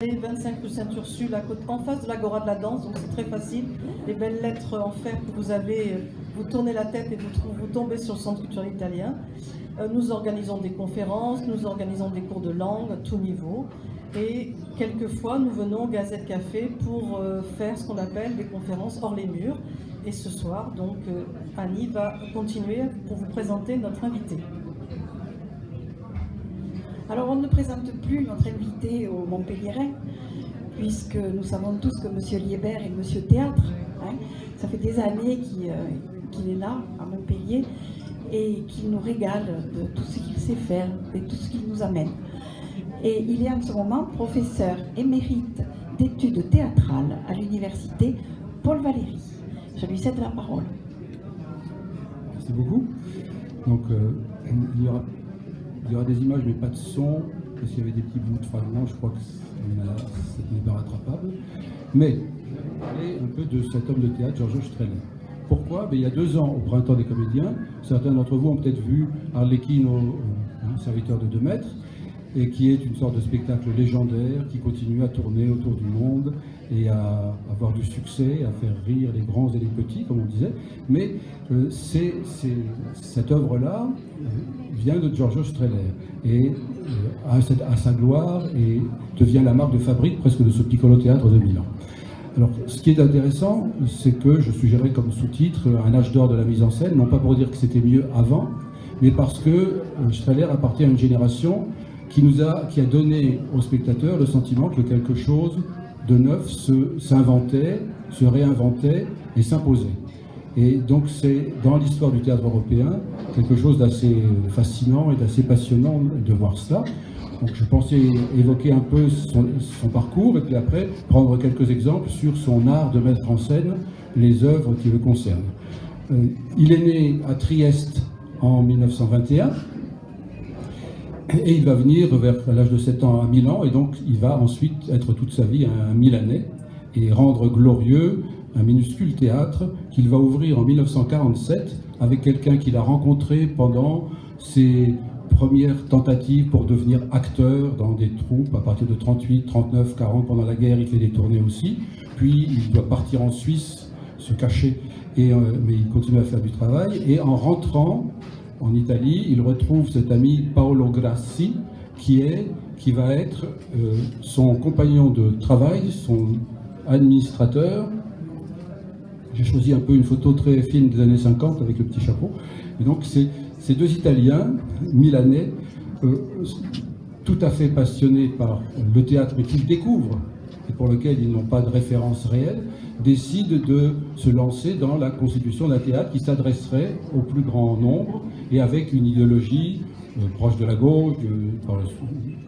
25 rue Sainte-Ursule, en face de l'Agora de la danse, donc c'est très facile. Les belles lettres en fer que vous avez, vous tournez la tête et vous tombez sur le Centre culturel italien. Nous organisons des conférences, nous organisons des cours de langue à tout niveau. Et quelquefois, nous venons au Gazette Café pour faire ce qu'on appelle des conférences hors les murs. Et ce soir, donc, Annie va continuer pour vous présenter notre invité. Alors, on ne présente plus notre invité au Montpellierais, puisque nous savons tous que M. Liébert est M. Théâtre. Hein. Ça fait des années qu'il est là, à Montpellier, et qu'il nous régale de tout ce qu'il sait faire et tout ce qu'il nous amène. Et il est en ce moment professeur émérite d'études théâtrales à l'université Paul Valéry. Je lui cède la parole. Merci beaucoup. Donc, il y aura des images, mais pas de son, parce qu'il y avait des petits bouts de fragments, je crois que ça n'est pas rattrapable. Mais, parler un peu de cet homme de théâtre, Giorgio Strehler. Pourquoi? Il y a 2 ans, au Printemps des Comédiens, certains d'entre vous ont peut-être vu Arlecchino, serviteur de 2 mètres, et qui est une sorte de spectacle légendaire qui continue à tourner autour du monde et à avoir du succès, à faire rire les grands et les petits, comme on disait. Mais cette œuvre-là vient de Giorgio Strehler et a sa gloire et devient la marque de fabrique presque de ce piccolo théâtre de Milan. Alors, ce qui est intéressant, c'est que je suggérais comme sous-titre un âge d'or de la mise en scène, non pas pour dire que c'était mieux avant, mais parce que Strehler appartient à une génération qui a donné aux spectateurs le sentiment que quelque chose de neuf s'inventait, se réinventait et s'imposait. Et donc c'est dans l'histoire du théâtre européen quelque chose d'assez fascinant et d'assez passionnant de voir cela. Donc je pensais évoquer un peu son parcours et puis après prendre quelques exemples sur son art de mettre en scène les œuvres qui le concernent. Il est né à Trieste en 1921. Et il va venir vers l'âge de 7 ans à Milan, et donc il va ensuite être toute sa vie un Milanais et rendre glorieux un minuscule théâtre qu'il va ouvrir en 1947 avec quelqu'un qu'il a rencontré pendant ses premières tentatives pour devenir acteur dans des troupes à partir de 38, 39, 40. Pendant la guerre, il fait des tournées aussi. Puis il doit partir en Suisse, se cacher, mais il continue à faire du travail. Et en rentrant en Italie, il retrouve cet ami Paolo Grassi, qui va être son compagnon de travail, son administrateur. J'ai choisi un peu une photo très fine des années 50 avec le petit chapeau. Et donc ces 2 Italiens, milanais, tout à fait passionnés par le théâtre, mais qu'ils découvrent, et pour lequel ils n'ont pas de référence réelle, décident de se lancer dans la constitution d'un théâtre qui s'adresserait au plus grand nombre et avec une idéologie proche de la gauche, du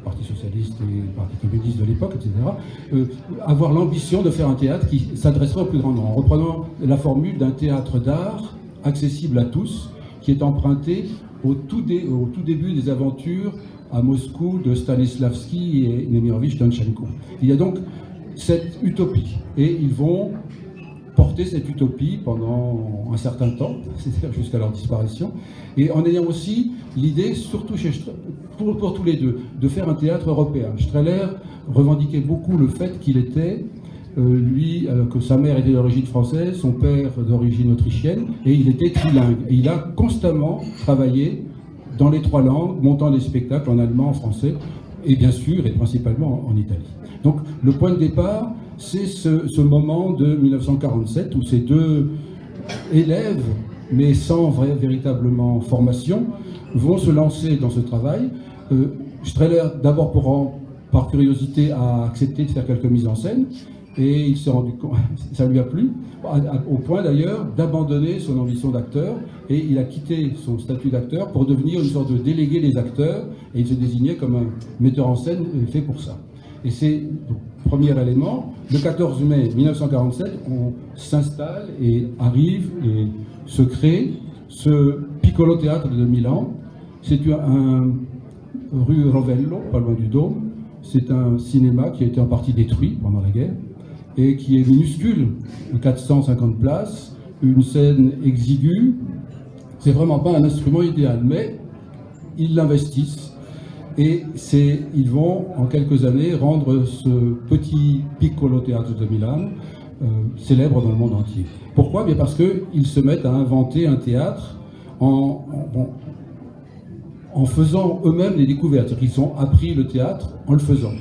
Parti socialiste et du Parti communiste de l'époque, etc. Avoir l'ambition de faire un théâtre qui s'adresserait au plus grand nombre, en reprenant la formule d'un théâtre d'art accessible à tous, qui est emprunté au tout début des aventures à Moscou de Stanislavski et Nemirovitch Danchenko. Il y a donc cette utopie, et ils vont porter cette utopie pendant un certain temps, c'est-à-dire jusqu'à leur disparition, et en ayant aussi l'idée, surtout pour tous les deux, de faire un théâtre européen. Strehler revendiquait beaucoup le fait qu'il était, que sa mère était d'origine française, son père d'origine autrichienne, et il était trilingue. Et il a constamment travaillé dans les 3 langues, montant des spectacles en allemand, en français, et bien sûr, et principalement en Italie. Donc le point de départ, c'est ce moment de 1947 où ces 2 élèves, mais sans véritablement formation, vont se lancer dans ce travail. Strehler, d'abord par curiosité, a accepté de faire quelques mises en scène, et il s'est rendu compte, ça lui a plu, au point d'ailleurs d'abandonner son ambition d'acteur, et il a quitté son statut d'acteur pour devenir une sorte de délégué des acteurs, et il se désignait comme un metteur en scène fait pour ça. Et c'est le premier élément. Le 14 mai 1947, on s'installe et arrive et se crée ce piccolo théâtre de Milan. C'est un rue Rovello, pas loin du Dôme. C'est un cinéma qui a été en partie détruit pendant la guerre et qui est minuscule, 450 places, une scène exiguë. C'est vraiment pas un instrument idéal, mais ils l'investissent. Et ils vont, en quelques années, rendre ce petit piccolo théâtre de Milan célèbre dans le monde entier. Pourquoi? Bien parce qu'ils se mettent à inventer un théâtre en faisant eux-mêmes des découvertes. C'est-à-dire qu'ils ont appris le théâtre en le faisant.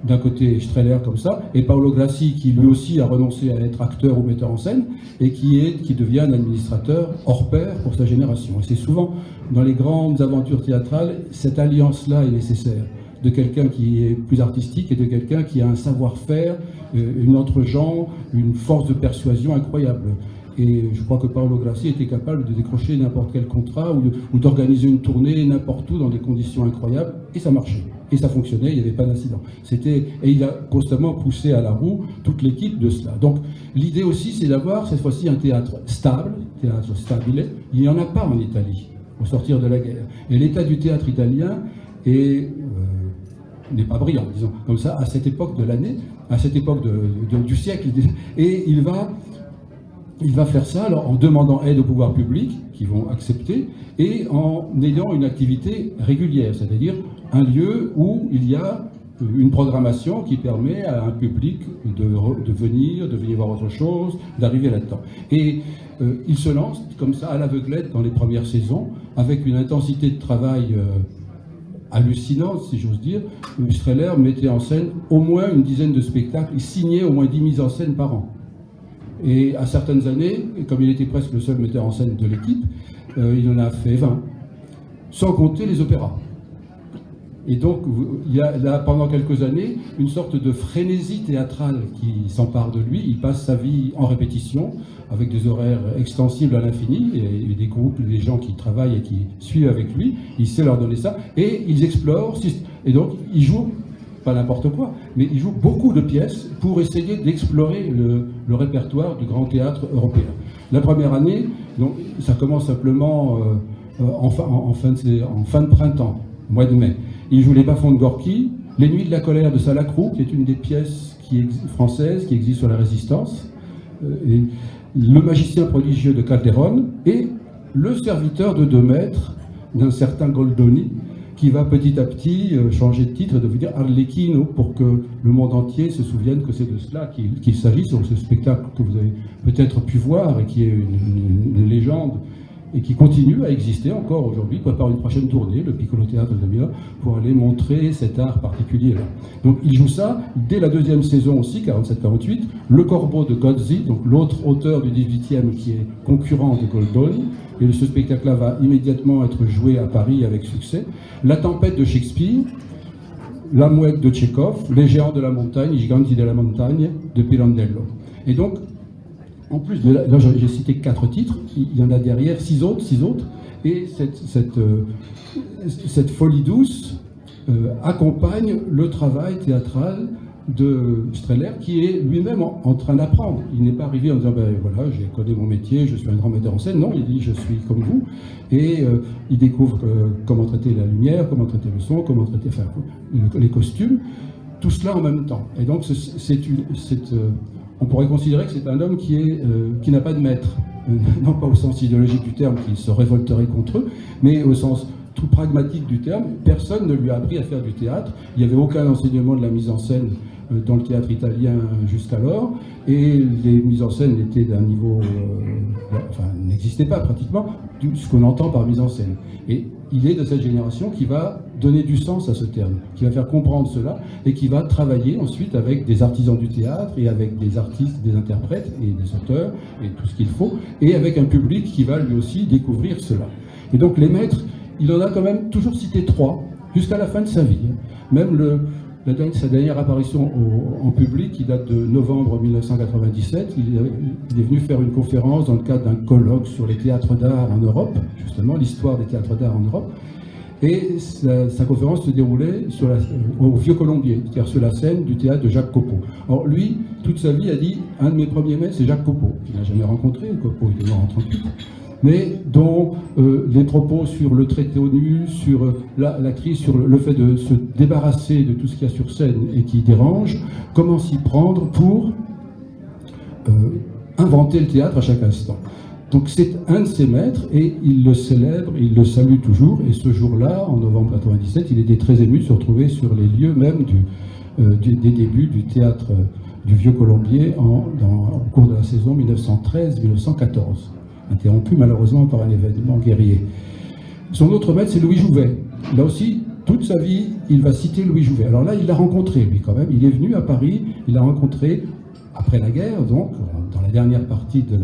D'un côté Strehler comme ça, et Paolo Grassi qui lui aussi a renoncé à être acteur ou metteur en scène, et qui devient un administrateur hors pair pour sa génération. Et c'est souvent, dans les grandes aventures théâtrales, cette alliance-là est nécessaire, de quelqu'un qui est plus artistique et de quelqu'un qui a un savoir-faire, une entre-gens, une force de persuasion incroyable. Et je crois que Paolo Grassi était capable de décrocher n'importe quel contrat ou d'organiser une tournée n'importe où dans des conditions incroyables, et ça marchait. Et ça fonctionnait, il n'y avait pas d'incident. Et il a constamment poussé à la roue toute l'équipe de cela. Donc l'idée aussi, c'est d'avoir cette fois-ci un théâtre stable, théâtre stabile. Il n'y en a pas en Italie au sortir de la guerre. Et l'état du théâtre italien n'est pas brillant, disons, comme ça, à cette époque de l'année, à cette époque du siècle. Et il va faire ça alors, en demandant aide au pouvoir public, qui vont accepter, et en ayant une activité régulière, c'est-à-dire un lieu où il y a une programmation qui permet à un public de venir voir autre chose, d'arriver là-dedans. Et il se lance comme ça à l'aveuglette dans les premières saisons, avec une intensité de travail hallucinante, si j'ose dire. Strehler mettait en scène au moins une dizaine de spectacles, il signait au moins 10 mises en scène par an. Et à certaines années, comme il était presque le seul metteur en scène de l'équipe, il en a fait 20, sans compter les opéras. Et donc, il y a là, pendant quelques années, une sorte de frénésie théâtrale qui s'empare de lui. Il passe sa vie en répétition, avec des horaires extensibles à l'infini, et des groupes, des gens qui travaillent et qui suivent avec lui. Il sait leur donner ça, et ils explorent. Et donc, il joue, pas n'importe quoi, mais il joue beaucoup de pièces pour essayer d'explorer le répertoire du grand théâtre européen. La première année, donc, ça commence simplement en fin de printemps, au mois de mai. Il joue Les Bas-fonds de Gorky, Les Nuits de la colère de Salacrou, qui est une des pièces françaises qui existe sur la Résistance, et Le Magicien prodigieux de Calderon, et Le serviteur de 2 mètres d'un certain Goldoni, qui va petit à petit changer de titre et devenir Arlecchino, pour que le monde entier se souvienne que c'est de cela qu'il s'agit, sur ce spectacle que vous avez peut-être pu voir et qui est une légende et qui continue à exister encore aujourd'hui, prépare une prochaine tournée, le Piccolo Théâtre de Milan, pour aller montrer cet art particulier-là. Donc il joue ça, dès la 2e saison aussi, 47-48, Le Corbeau de Gozzi, donc l'autre auteur du 18e qui est concurrent de Goldoni, et ce spectacle-là va immédiatement être joué à Paris avec succès. La Tempête de Shakespeare, La Mouette de Tchekhov, Les Géants de la Montagne, I Giganti della Montagna de Pirandello. Et donc, en plus de là, j'ai cité 4 titres, il y en a derrière 6 autres, et cette folie douce accompagne le travail théâtral de Strehler, qui est lui-même en train d'apprendre. Il n'est pas arrivé en disant ben voilà, j'ai codé mon métier, je suis un grand metteur en scène. Non, il dit je suis comme vous, et il découvre comment traiter la lumière, comment traiter le son, comment traiter les costumes, tout cela en même temps. Et donc on pourrait considérer que c'est un homme qui n'a pas de maître, non pas au sens idéologique du terme, qui se révolterait contre eux, mais au sens tout pragmatique du terme. Personne ne lui a appris à faire du théâtre. Il n'y avait aucun enseignement de la mise en scène dans le théâtre italien jusqu'alors, et les mises en scène étaient d'un niveau, n'existaient pas pratiquement, ce qu'on entend par mise en scène. Et il est de cette génération qui va donner du sens à ce terme, qui va faire comprendre cela, et qui va travailler ensuite avec des artisans du théâtre, et avec des artistes, des interprètes, et des auteurs, et tout ce qu'il faut, et avec un public qui va lui aussi découvrir cela. Et donc les maîtres, il en a quand même toujours cité 3, jusqu'à la fin de sa vie. Même sa dernière apparition en public, qui date de novembre 1997, il est venu faire une conférence dans le cadre d'un colloque sur les théâtres d'art en Europe, justement, l'histoire des théâtres d'art en Europe. Et sa conférence se déroulait au Vieux Colombier, c'est-à-dire sur la scène du théâtre de Jacques Copeau. Alors lui, toute sa vie, a dit, un de mes premiers maîtres, c'est Jacques Copeau, qu'il n'a jamais rencontré, Copeau était mort en 1938, mais dont les propos sur le traité ONU, sur l'actrice, sur le fait de se débarrasser de tout ce qu'il y a sur scène et qui dérange, comment s'y prendre pour inventer le théâtre à chaque instant. Donc c'est un de ses maîtres et il le célèbre, il le salue toujours. Et ce jour-là, en novembre 97, il était très ému de se retrouver sur les lieux même des débuts du théâtre du Vieux Colombier au cours de la saison 1913-1914, interrompu malheureusement par un événement guerrier. Son autre maître, c'est Louis Jouvet. Là aussi, toute sa vie, il va citer Louis Jouvet. Alors là, il l'a rencontré, lui, quand même. Il est venu à Paris, il l'a rencontré après la guerre, donc, dans la dernière partie de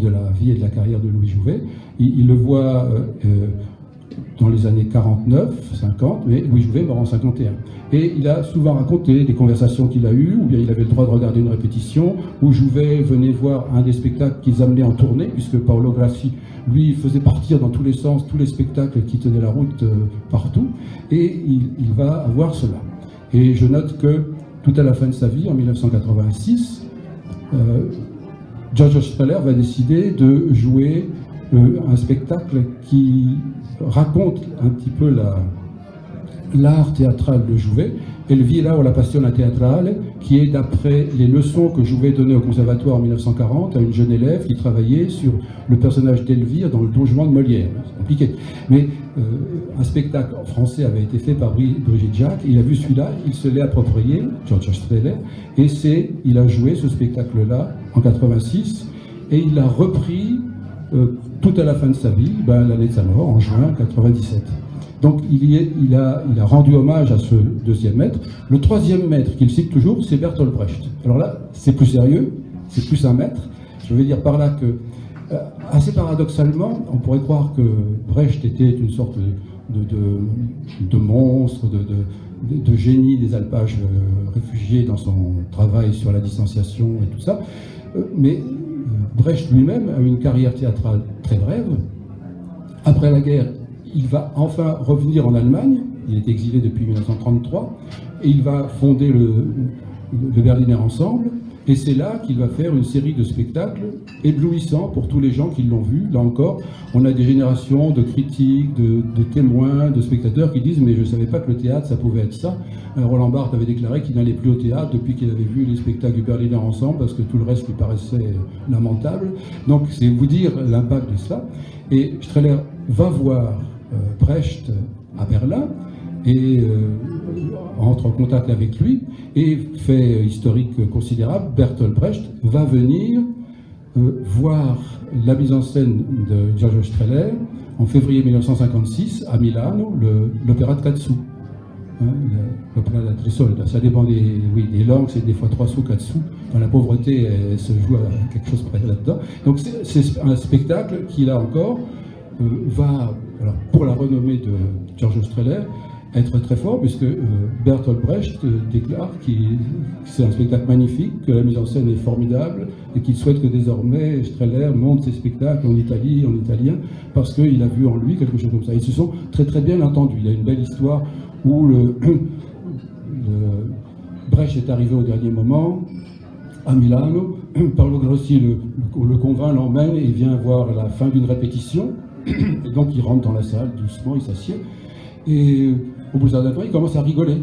la vie et de la carrière de Louis Jouvet. Il le voit dans les années 49, 50, mais Louis Jouvet meurt en 51. Et il a souvent raconté des conversations qu'il a eues, ou bien il avait le droit de regarder une répétition, où Jouvet venait voir un des spectacles qu'ils amenaient en tournée, puisque Paolo Grassi, lui, faisait partir dans tous les sens tous les spectacles qui tenaient la route partout, et il va avoir cela. Et je note que tout à la fin de sa vie, en 1986, Giorgio Strehler va décider de jouer un spectacle qui raconte un petit peu l'art théâtral de Jouvet, Elvira o la passione teatrale, qui est d'après les leçons que Jouvet donnait au conservatoire en 1940 à une jeune élève qui travaillait sur le personnage d'Elvire dans le Don Juan de Molière. C'est compliqué. Mais un spectacle en français avait été fait par Brigitte Jacques, il a vu celui-là, il se l'est approprié, Giorgio Strehler, et il a joué ce spectacle-là en 86, et il l'a repris tout à la fin de sa vie, l'année de sa mort, en juin 97. Donc il a rendu hommage à ce deuxième maître. Le troisième maître qu'il cite toujours, c'est Bertolt Brecht. Alors là, c'est plus sérieux, c'est plus un maître. Je veux dire par là que, assez paradoxalement, on pourrait croire que Brecht était une sorte de monstre, de génie des alpages réfugié dans son travail sur la distanciation et tout ça. Mais Brecht lui-même a eu une carrière théâtrale très brève. Après la guerre, il va enfin revenir en Allemagne, il est exilé depuis 1933, et il va fonder le Berliner Ensemble, et c'est là qu'il va faire une série de spectacles éblouissants pour tous les gens qui l'ont vu. Là encore, on a des générations de critiques, de témoins, de spectateurs qui disent « mais je ne savais pas que le théâtre, ça pouvait être ça ». Roland Barthes avait déclaré qu'il n'allait plus au théâtre depuis qu'il avait vu les spectacles du Berliner Ensemble, parce que tout le reste lui paraissait lamentable. Donc c'est vous dire l'impact de cela. Et Strehler va voir Brecht à Berlin et entre en contact avec lui, et fait historique considérable, Bertolt Brecht va venir voir la mise en scène de Giorgio Strehler en février 1956 à Milano, l'opéra de 4 sous. L'opéra de Trisolda, ça dépend des langues, c'est des fois 3 sous, 4 sous. Dans la pauvreté, elle se joue à quelque chose près là-dedans. Donc c'est un spectacle qui, là encore, va, alors, pour la renommée de Giorgio Strehler, être très fort, puisque Bertolt Brecht déclare que c'est un spectacle magnifique, que la mise en scène est formidable, et qu'il souhaite que désormais Strehler monte ses spectacles en Italie, en italien, parce qu'il a vu en lui quelque chose comme ça. Ils se sont très très bien entendus. Il y a une belle histoire où Brecht est arrivé au dernier moment à Milano, Paolo Grassi le convainc, l'emmène, et il vient voir la fin d'une répétition, et donc il rentre dans la salle doucement, il s'assied, et au bout d'un temps, il commence à rigoler.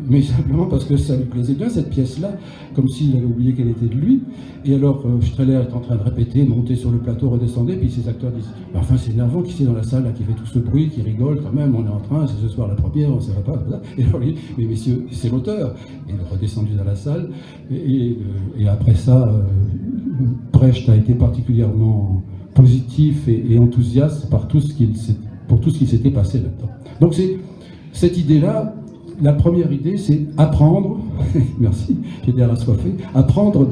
Mais simplement parce que ça lui plaisait bien, cette pièce-là, comme s'il avait oublié qu'elle était de lui. Et alors, Strehler est en train de répéter, monter sur le plateau, redescendait, puis ses acteurs disent « Enfin, c'est énervant qui c'est dans la salle, là, qui fait tout ce bruit, qui rigole quand même, on est en train, c'est ce soir la première, on ne sait pas. » Et alors, il dit « Mais messieurs, c'est l'auteur !» Il est redescendu dans la salle, et après ça, Brecht a été particulièrement positif et enthousiaste pour tout ce qui s'était passé là-dedans. Donc, c'est cette idée-là. La première idée, c'est apprendre, merci, j'étais assoiffé, apprendre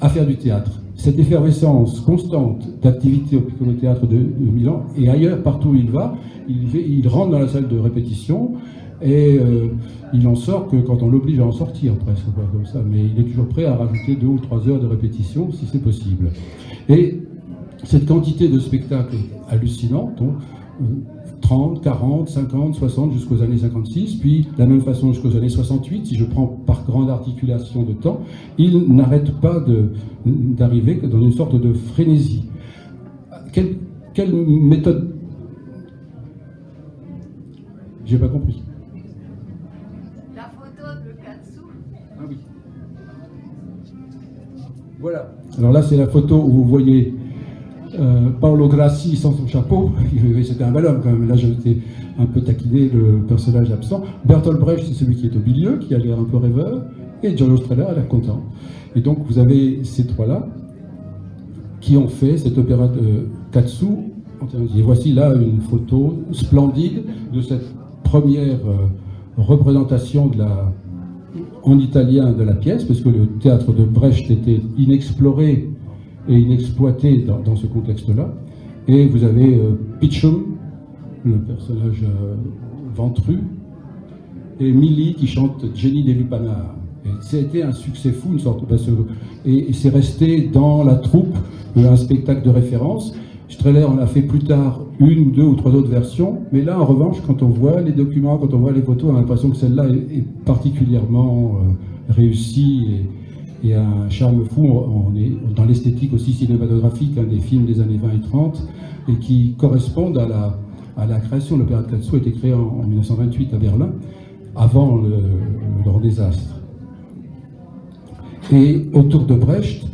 à faire du théâtre. Cette effervescence constante d'activité au Piccolo Théâtre de Milan, et ailleurs, partout où il va, il rentre dans la salle de répétition, et il en sort que quand on l'oblige à en sortir, presque, comme ça. Mais il est toujours prêt à rajouter 2 ou 3 heures de répétition, si c'est possible. Et cette quantité de spectacles hallucinante, 30, 40, 50, 60 jusqu'aux années 56, puis de la même façon jusqu'aux années 68, si je prends par grande articulation de temps, il n'arrête pas d'arriver dans une sorte de frénésie. Quelle méthode? J'ai pas compris. La photo de Katsu. Ah oui. Voilà. Alors là, c'est la photo où vous voyez Paolo Grassi sans son chapeau. C'était un bel homme quand même. Là, j'ai été un peu taquiné, le personnage absent. Bertolt Brecht, c'est celui qui est au milieu, qui a l'air un peu rêveur. Et Giorgio Strehler a l'air content. Et donc, vous avez ces trois-là qui ont fait cet opéra de Katsu. Et voici là une photo splendide de cette première représentation en italien de la pièce, parce que le théâtre de Brecht était inexploré et inexploité dans ce contexte-là. Et vous avez Pichum, le personnage ventru, et Milly qui chante Jenny des Lupanars. C'était un succès fou, une sorte et c'est resté dans la troupe un spectacle de référence. Strehler en a fait plus tard une ou deux ou trois autres versions, mais là en revanche, quand on voit les documents, quand on voit les photos, on a l'impression que celle-là est particulièrement réussie et a un charme fou. On est dans l'esthétique aussi cinématographique des films des années 20 et 30 et qui correspondent à la création. L'opéra de Katsu a été créé en 1928 à Berlin, avant le grand désastre. Et autour de Brecht,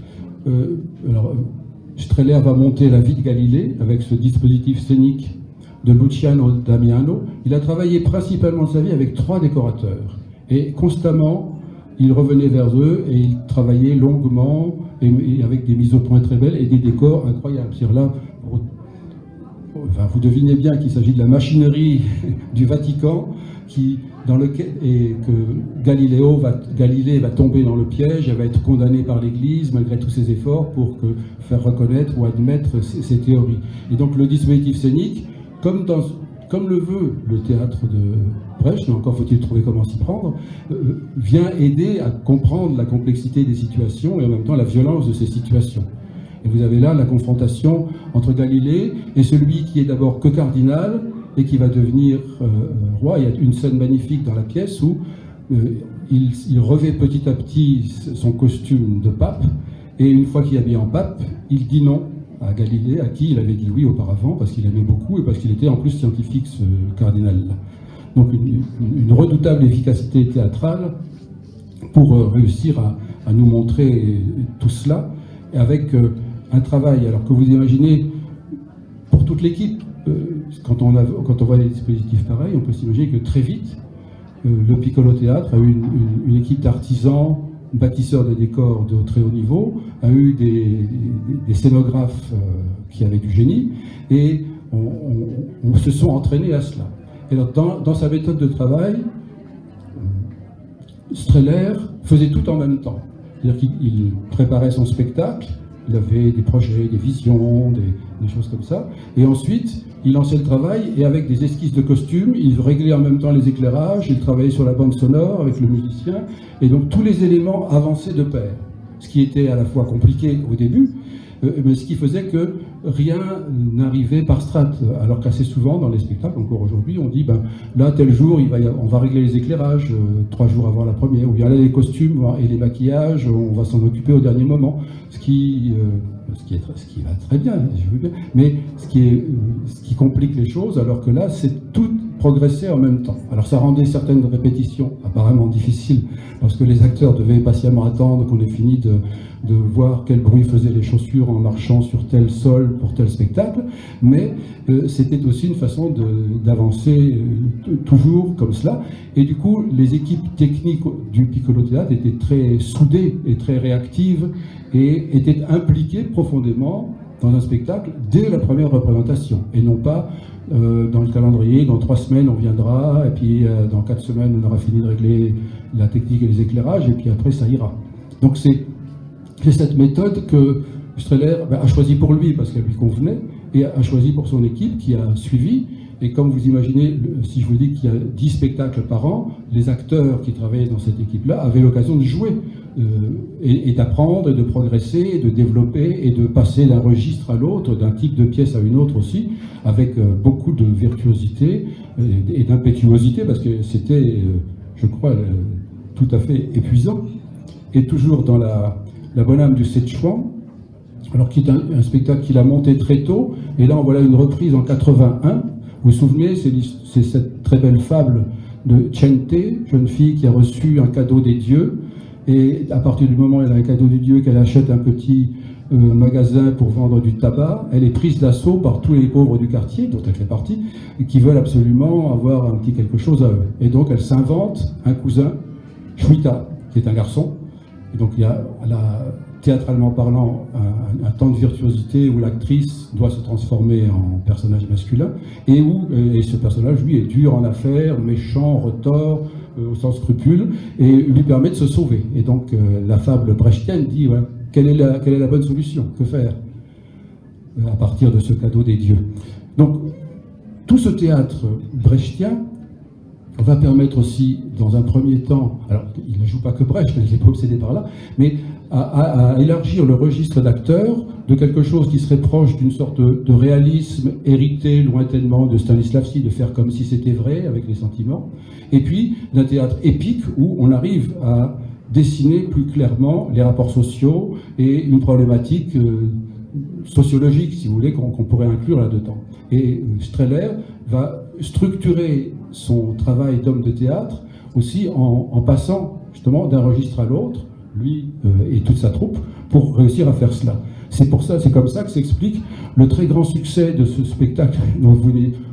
Strehler va monter La Vie de Galilée avec ce dispositif scénique de Luciano Damiano. Il a travaillé principalement de sa vie avec 3 décorateurs. Et constamment, il revenait vers eux et il travaillait longuement et avec des mises au point très belles et des décors incroyables. C'est-à-dire là, vous devinez bien qu'il s'agit de la machinerie du Vatican et que Galilée va tomber dans le piège, elle va être condamnée par l'Église malgré tous ses efforts pour faire reconnaître ou admettre ses théories. Et donc le dispositif scénique, comme le veut le théâtre de Brecht, mais encore faut-il trouver comment s'y prendre, vient aider à comprendre la complexité des situations et en même temps la violence de ces situations. Et vous avez là la confrontation entre Galilée et celui qui est d'abord que cardinal et qui va devenir roi. Il y a une scène magnifique dans la pièce où il revêt petit à petit son costume de pape, et une fois qu'il est habillé en pape, il dit non à Galilée, à qui il avait dit oui auparavant, parce qu'il aimait beaucoup et parce qu'il était en plus scientifique, ce cardinal-là. Donc une redoutable efficacité théâtrale pour réussir à nous montrer tout cela, avec un travail, alors que vous imaginez, pour toute l'équipe, quand on voit des dispositifs pareils, on peut s'imaginer que très vite, le Piccolo Théâtre a eu une équipe d'artisans, bâtisseurs de décors de très haut niveau, a eu des scénographes qui avaient du génie, et on se sont entraînés à cela. Et alors, dans sa méthode de travail, Strehler faisait tout en même temps. C'est-à-dire qu'il préparait son spectacle, il avait des projets, des visions, des choses comme ça. Et ensuite, il lançait le travail et avec des esquisses de costumes, il réglait en même temps les éclairages, il travaillait sur la bande sonore avec le musicien. Et donc tous les éléments avançaient de pair. Ce qui était à la fois compliqué au début, mais ce qui faisait que rien n'arrivait par strate. Alors qu'assez souvent dans les spectacles, encore aujourd'hui, on dit là, tel jour, on va régler les éclairages 3 jours avant la première, ou bien là, les costumes et les maquillages, on va s'en occuper au dernier moment. Ce qui va très bien, je veux bien, mais ce qui complique les choses, alors que là, c'est tout progresser en même temps. Alors ça rendait certaines répétitions apparemment difficiles, parce que les acteurs devaient patiemment attendre qu'on ait fini de voir quel bruit faisaient les chaussures en marchant sur tel sol pour tel spectacle, mais c'était aussi une façon d'avancer toujours comme cela. Et du coup, les équipes techniques du Piccolo Théâtre étaient très soudées et très réactives et étaient impliquées profondément dans un spectacle dès la première représentation, et non pas dans le calendrier, dans 3 semaines on viendra, et puis dans 4 semaines on aura fini de régler la technique et les éclairages, et puis après ça ira. Donc c'est cette méthode que Strehler a choisi pour lui parce qu'elle lui convenait, et a choisi pour son équipe qui a suivi. Et comme vous imaginez, si je vous dis qu'il y a 10 spectacles par an, les acteurs qui travaillaient dans cette équipe-là avaient l'occasion de jouer et d'apprendre, et de progresser, et de développer, et de passer d'un registre à l'autre, d'un type de pièce à une autre aussi, avec beaucoup de virtuosité et d'impétuosité, parce que c'était, je crois, tout à fait épuisant. Et toujours dans la bonne âme du Szechuan, alors qui est un spectacle qu'il a monté très tôt, et là on voit là une reprise en 81. Vous vous souvenez, c'est cette très belle fable de Chente, jeune fille qui a reçu un cadeau des dieux, et à partir du moment où elle a un cadeau des dieux, qu'elle achète un petit magasin pour vendre du tabac. Elle est prise d'assaut par tous les pauvres du quartier, dont elle fait partie, et qui veulent absolument avoir un petit quelque chose à eux. Et donc elle s'invente un cousin, Shweta, qui est un garçon. Et donc il y a, théâtralement parlant, un temps de virtuosité où l'actrice doit se transformer en personnage masculin, et ce personnage, lui, est dur en affaires, méchant, retors, sans scrupules, et lui permet de se sauver. Et donc la fable brechtienne dit, ouais, quelle est la bonne solution? Que faire à partir de ce cadeau des dieux? Donc tout ce théâtre brechtien va permettre aussi, dans un premier temps, alors il ne joue pas que Brecht, il n'est pas obsédé par là, mais à élargir le registre d'acteurs de quelque chose qui serait proche d'une sorte de réalisme hérité lointainement de Stanislavski, de faire comme si c'était vrai avec les sentiments, et puis d'un théâtre épique où on arrive à dessiner plus clairement les rapports sociaux et une problématique sociologique, si vous voulez, qu'on pourrait inclure là-dedans. Et Strehler va structurer son travail d'homme de théâtre aussi en passant justement d'un registre à l'autre, lui et toute sa troupe, pour réussir à faire cela. C'est comme ça que s'explique le très grand succès de ce spectacle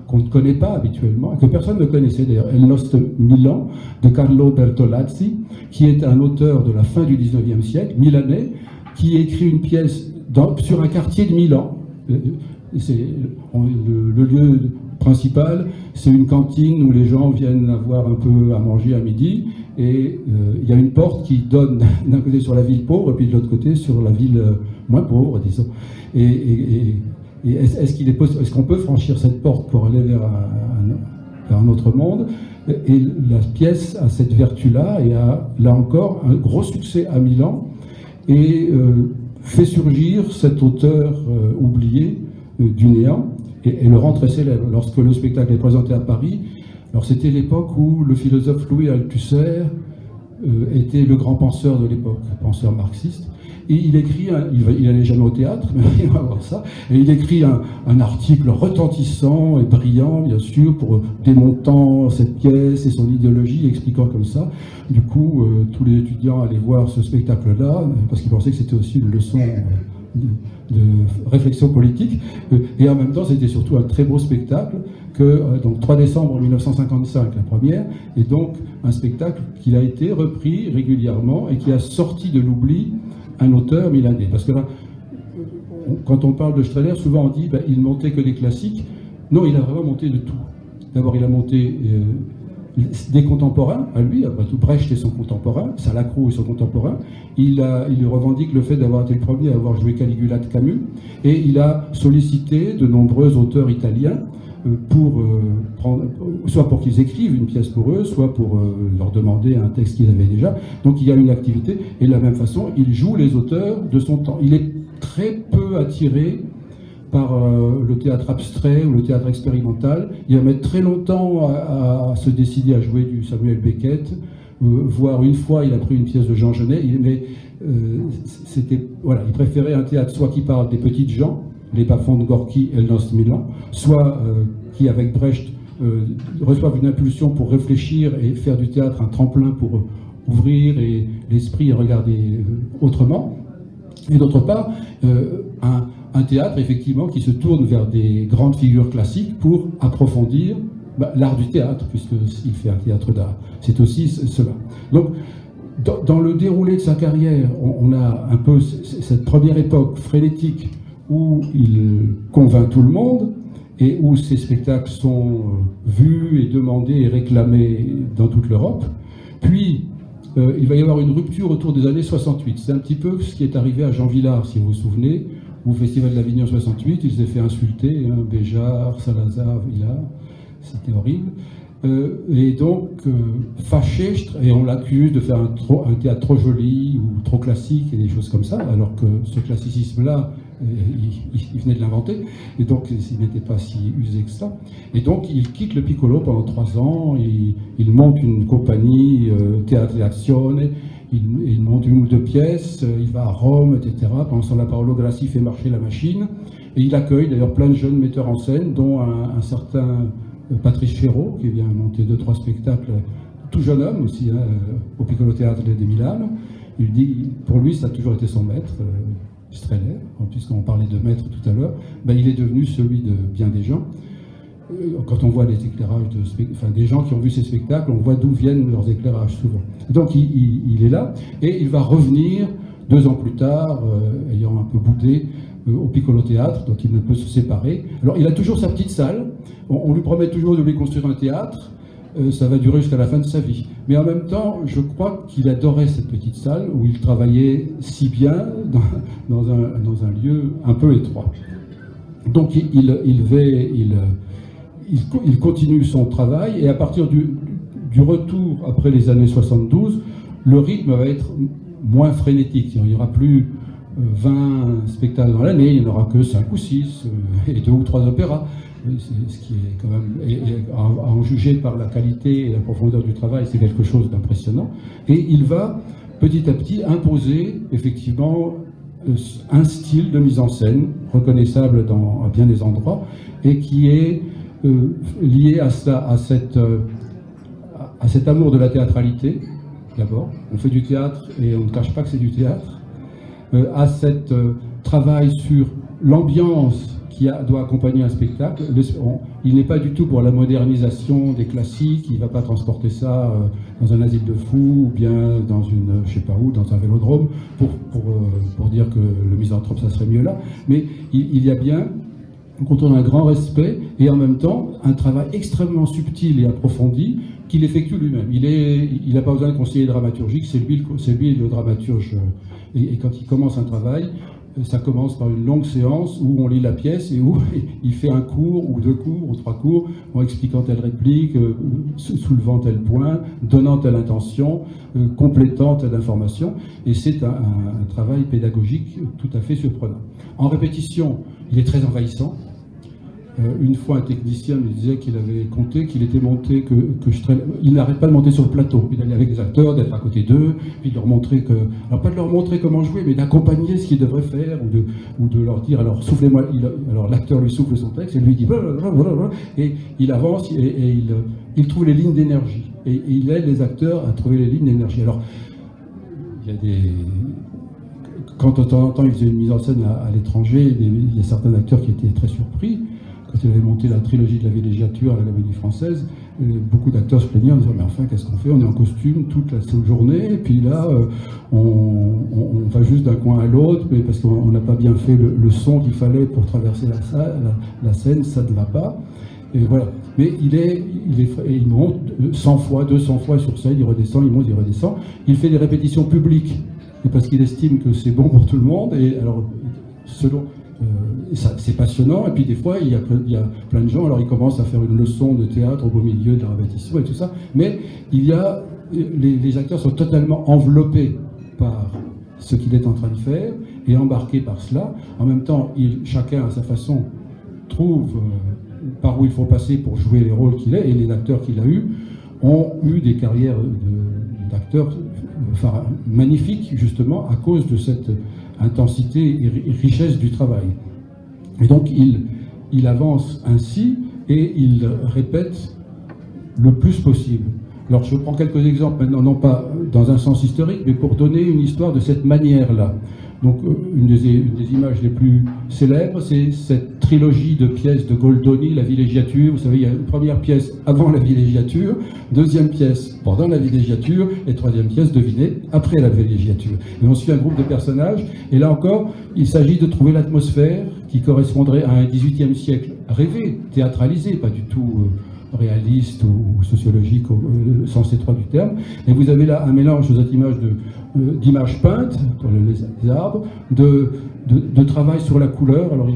qu'on ne connaît pas habituellement, et que personne ne connaissait d'ailleurs, El Nostro Milan, de Carlo Bertolazzi, qui est un auteur de la fin du XIXe siècle, milanais, qui écrit une pièce sur un quartier de Milan. Le lieu principal, c'est une cantine où les gens viennent avoir un peu à manger à midi, et il y a une porte qui donne d'un côté sur la ville pauvre et puis de l'autre côté sur la ville moins pauvre, disons. Et est-ce qu'on peut franchir cette porte pour aller vers un autre monde? Et la pièce a cette vertu-là et a, là encore, un gros succès à Milan et fait surgir cet auteur oublié du néant et le rend très célèbre. Lorsque le spectacle est présenté à Paris, alors c'était l'époque où le philosophe Louis Althusser était le grand penseur de l'époque, penseur marxiste. Et il écrit, il n'allait jamais au théâtre, mais il va voir ça, et il écrit un article retentissant et brillant, bien sûr, pour démontant cette pièce et son idéologie, expliquant comme ça. Du coup, tous les étudiants allaient voir ce spectacle-là, parce qu'ils pensaient que c'était aussi une leçon de réflexion politique, et en même temps, c'était surtout un très beau spectacle, donc 3 décembre 1955, la première, et donc un spectacle qui a été repris régulièrement et qui a sorti de l'oubli un auteur milanais. Parce que là, quand on parle de Strehler, souvent on dit il montait que des classiques. Non, il a vraiment monté de tout. D'abord, il a monté des contemporains, à lui, après tout, Brecht est son contemporain, Salacrou est son contemporain. Il revendique le fait d'avoir été le premier à avoir joué Caligula de Camus, et il a sollicité de nombreux auteurs italiens soit pour qu'ils écrivent une pièce pour eux, soit pour leur demander un texte qu'ils avaient déjà. Donc il y a une activité, et de la même façon, il joue les auteurs de son temps. Il est très peu attiré par le théâtre abstrait ou le théâtre expérimental. Il va mettre très longtemps à se décider à jouer du Samuel Beckett, voire une fois il a pris une pièce de Jean Genet, mais il préférait un théâtre soit qui parle des petites gens, les bas-fonds de Gorky et le Nostro Milan, soit qui, avec Brecht, reçoivent une impulsion pour réfléchir et faire du théâtre un tremplin pour ouvrir l'esprit et regarder autrement. Et d'autre part, un théâtre, effectivement, qui se tourne vers des grandes figures classiques pour approfondir l'art du théâtre, puisqu'il fait un théâtre d'art. C'est aussi cela. Donc, dans le déroulé de sa carrière, on a un peu cette première époque frénétique où il convainc tout le monde et où ses spectacles sont vus et demandés et réclamés dans toute l'Europe. Puis, il va y avoir une rupture autour des années 68. C'est un petit peu ce qui est arrivé à Jean Villard, si vous vous souvenez, au Festival de l'Avignon 68, il s'est fait insulter, Béjart, Salazar, Villard, c'était horrible. Et donc, fâché, et on l'accuse de faire un théâtre trop joli ou trop classique et des choses comme ça, alors que ce classicisme-là, il venait de l'inventer, et donc il n'était pas si usé que ça. Et donc, il quitte le Piccolo pendant 3 ans, il monte une compagnie, Théâtre et Azione, il monte 1 ou 2 pièces, il va à Rome, etc. Pendant ce temps-là, Paolo Grassi fait marcher la machine, et il accueille d'ailleurs plein de jeunes metteurs en scène, dont un certain Patrice Chéreau, qui vient monter 2-3 spectacles, tout jeune homme aussi, au Piccolo Théâtre de Milan. Il dit, pour lui, ça a toujours été son maître. Strehler, puisqu'on parlait de maître tout à l'heure, il est devenu celui de bien des gens. Quand on voit les éclairages des gens qui ont vu ces spectacles, on voit d'où viennent leurs éclairages souvent. Donc il est là, et il va revenir 2 ans plus tard, ayant un peu boudé, au Piccolo Théâtre, dont il ne peut se séparer. Alors il a toujours sa petite salle, on lui promet toujours de lui construire un théâtre, ça va durer jusqu'à la fin de sa vie. Mais en même temps, je crois qu'il adorait cette petite salle où il travaillait si bien dans un lieu un peu étroit. Donc il continue son travail, et à partir du retour après les années 72, le rythme va être moins frénétique. Il n'y aura plus 20 spectacles dans l'année, il n'y en aura que 5 ou 6, et 2 ou 3 opéras. Ce qui est quand même, à en juger par la qualité et la profondeur du travail, c'est quelque chose d'impressionnant. Et il va petit à petit imposer effectivement un style de mise en scène reconnaissable à bien des endroits, et qui est lié à cet amour de la théâtralité. D'abord, on fait du théâtre et on ne cache pas que c'est du théâtre, à cet travail sur l'ambiance qui doit accompagner un spectacle. Il n'est pas du tout pour la modernisation des classiques, il ne va pas transporter ça dans un asile de fous, ou bien dans je sais pas où, dans un vélodrome, pour dire que le misanthrope, ça serait mieux là. Mais il y a bien, quand on a un grand respect, et en même temps, un travail extrêmement subtil et approfondi qu'il effectue lui-même. Il n'a pas besoin de conseiller dramaturgique, c'est lui le dramaturge. Et quand il commence un travail, ça commence par une longue séance où on lit la pièce et où il fait un cours, ou 2 cours, ou 3 cours, en expliquant telle réplique, soulevant tel point, donnant telle intention, complétant telle information. Et c'est un travail pédagogique tout à fait surprenant. En répétition, il est très envahissant. Une fois, un technicien me disait qu'il avait compté, qu'il était monté, il n'arrête pas de monter sur le plateau, et d'aller avec les acteurs, d'être à côté d'eux, puis de leur montrer alors pas de leur montrer comment jouer, mais d'accompagner ce qu'ils devraient faire, ou de leur dire, alors soufflez-moi, alors l'acteur lui souffle son texte, et lui dit, blablabla, et il avance, et il trouve les lignes d'énergie, et il aide les acteurs à trouver les lignes d'énergie. Alors, il y a quand de temps en temps il faisait une mise en scène à l'étranger, il y a certains acteurs qui étaient très surpris. Quand il avait monté la trilogie de la villégiature à la Comédie Française, beaucoup d'acteurs se plaignaient en disant, mais enfin, qu'est-ce qu'on fait? On est en costume toute la journée, et puis là, on va juste d'un coin à l'autre, mais parce qu'on n'a pas bien fait le son qu'il fallait pour traverser la scène, ça ne va pas. Et voilà. Mais il monte 100 fois, 200 fois sur scène, il redescend, il monte, il redescend. Il fait des répétitions publiques, parce qu'il estime que c'est bon pour tout le monde, et alors, c'est passionnant, et puis des fois il y a plein de gens, alors ils commencent à faire une leçon de théâtre au beau milieu de la répétition et tout ça, mais les acteurs sont totalement enveloppés par ce qu'il est en train de faire et embarqués par cela. En même temps, chacun à sa façon trouve par où il faut passer pour jouer les rôles qu'il est, et les acteurs qu'il a ont eu des carrières d'acteurs magnifiques, justement à cause de cette intensité et richesse du travail. Et donc il avance ainsi, et il répète le plus possible. Alors je prends quelques exemples maintenant, non pas dans un sens historique, mais pour donner une histoire de cette manière-là. Donc une des images les plus célèbres, c'est cette trilogie de pièces de Goldoni, la villégiature. Vous savez, il y a une première pièce avant la villégiature, deuxième pièce pendant la villégiature, et troisième pièce, devinez, après la villégiature. Et on suit un groupe de personnages, et là encore, il s'agit de trouver l'atmosphère qui correspondrait à un XVIIIe siècle rêvé, théâtralisé, pas du tout réaliste ou sociologique au sens étroit du terme. Et vous avez là un mélange de cette image d'images peintes, pour les arbres, de travail sur la couleur. Alors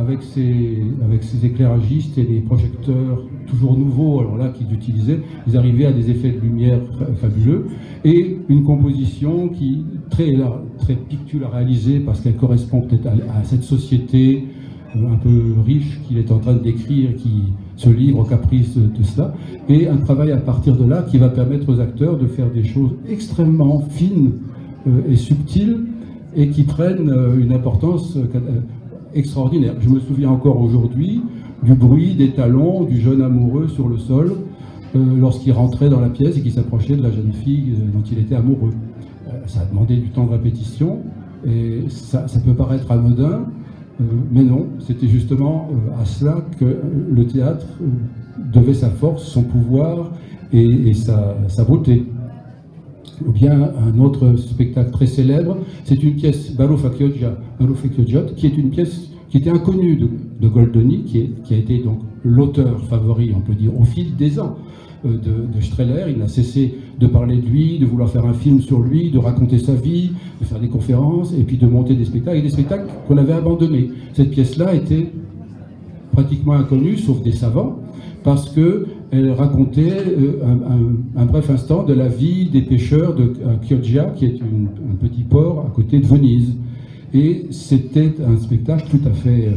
avec ses éclairagistes et les projecteurs toujours nouveaux, alors là qu'ils utilisaient, ils arrivaient à des effets de lumière fabuleux, et une composition qui très picturalisée, parce qu'elle correspond peut-être à cette société un peu riche qu'il est en train de décrire, qui se livre aux caprices de cela, et un travail à partir de là qui va permettre aux acteurs de faire des choses extrêmement fines et subtiles, et qui prennent une importance extraordinaire. Je me souviens encore aujourd'hui du bruit des talons du jeune amoureux sur le sol lorsqu'il rentrait dans la pièce et qu'il s'approchait de la jeune fille dont il était amoureux. Ça a demandé du temps de répétition, Et ça peut paraître anodin, mais non, c'était justement à cela que le théâtre devait sa force, son pouvoir et sa beauté. Ou bien un autre spectacle très célèbre, c'est une pièce Baruf Akiogiot, qui est une pièce qui était inconnue de Goldoni, qui a été donc l'auteur favori, on peut dire, au fil des ans de Strehler. Il n'a cessé de parler de lui, de vouloir faire un film sur lui, de raconter sa vie, de faire des conférences, et puis de monter des spectacles, et des spectacles qu'on avait abandonnés. Cette pièce-là était pratiquement inconnue, sauf des savants, parce qu'elle racontait un bref instant de la vie des pêcheurs de Chioggia, qui est un petit port à côté de Venise. Et c'était un spectacle tout à fait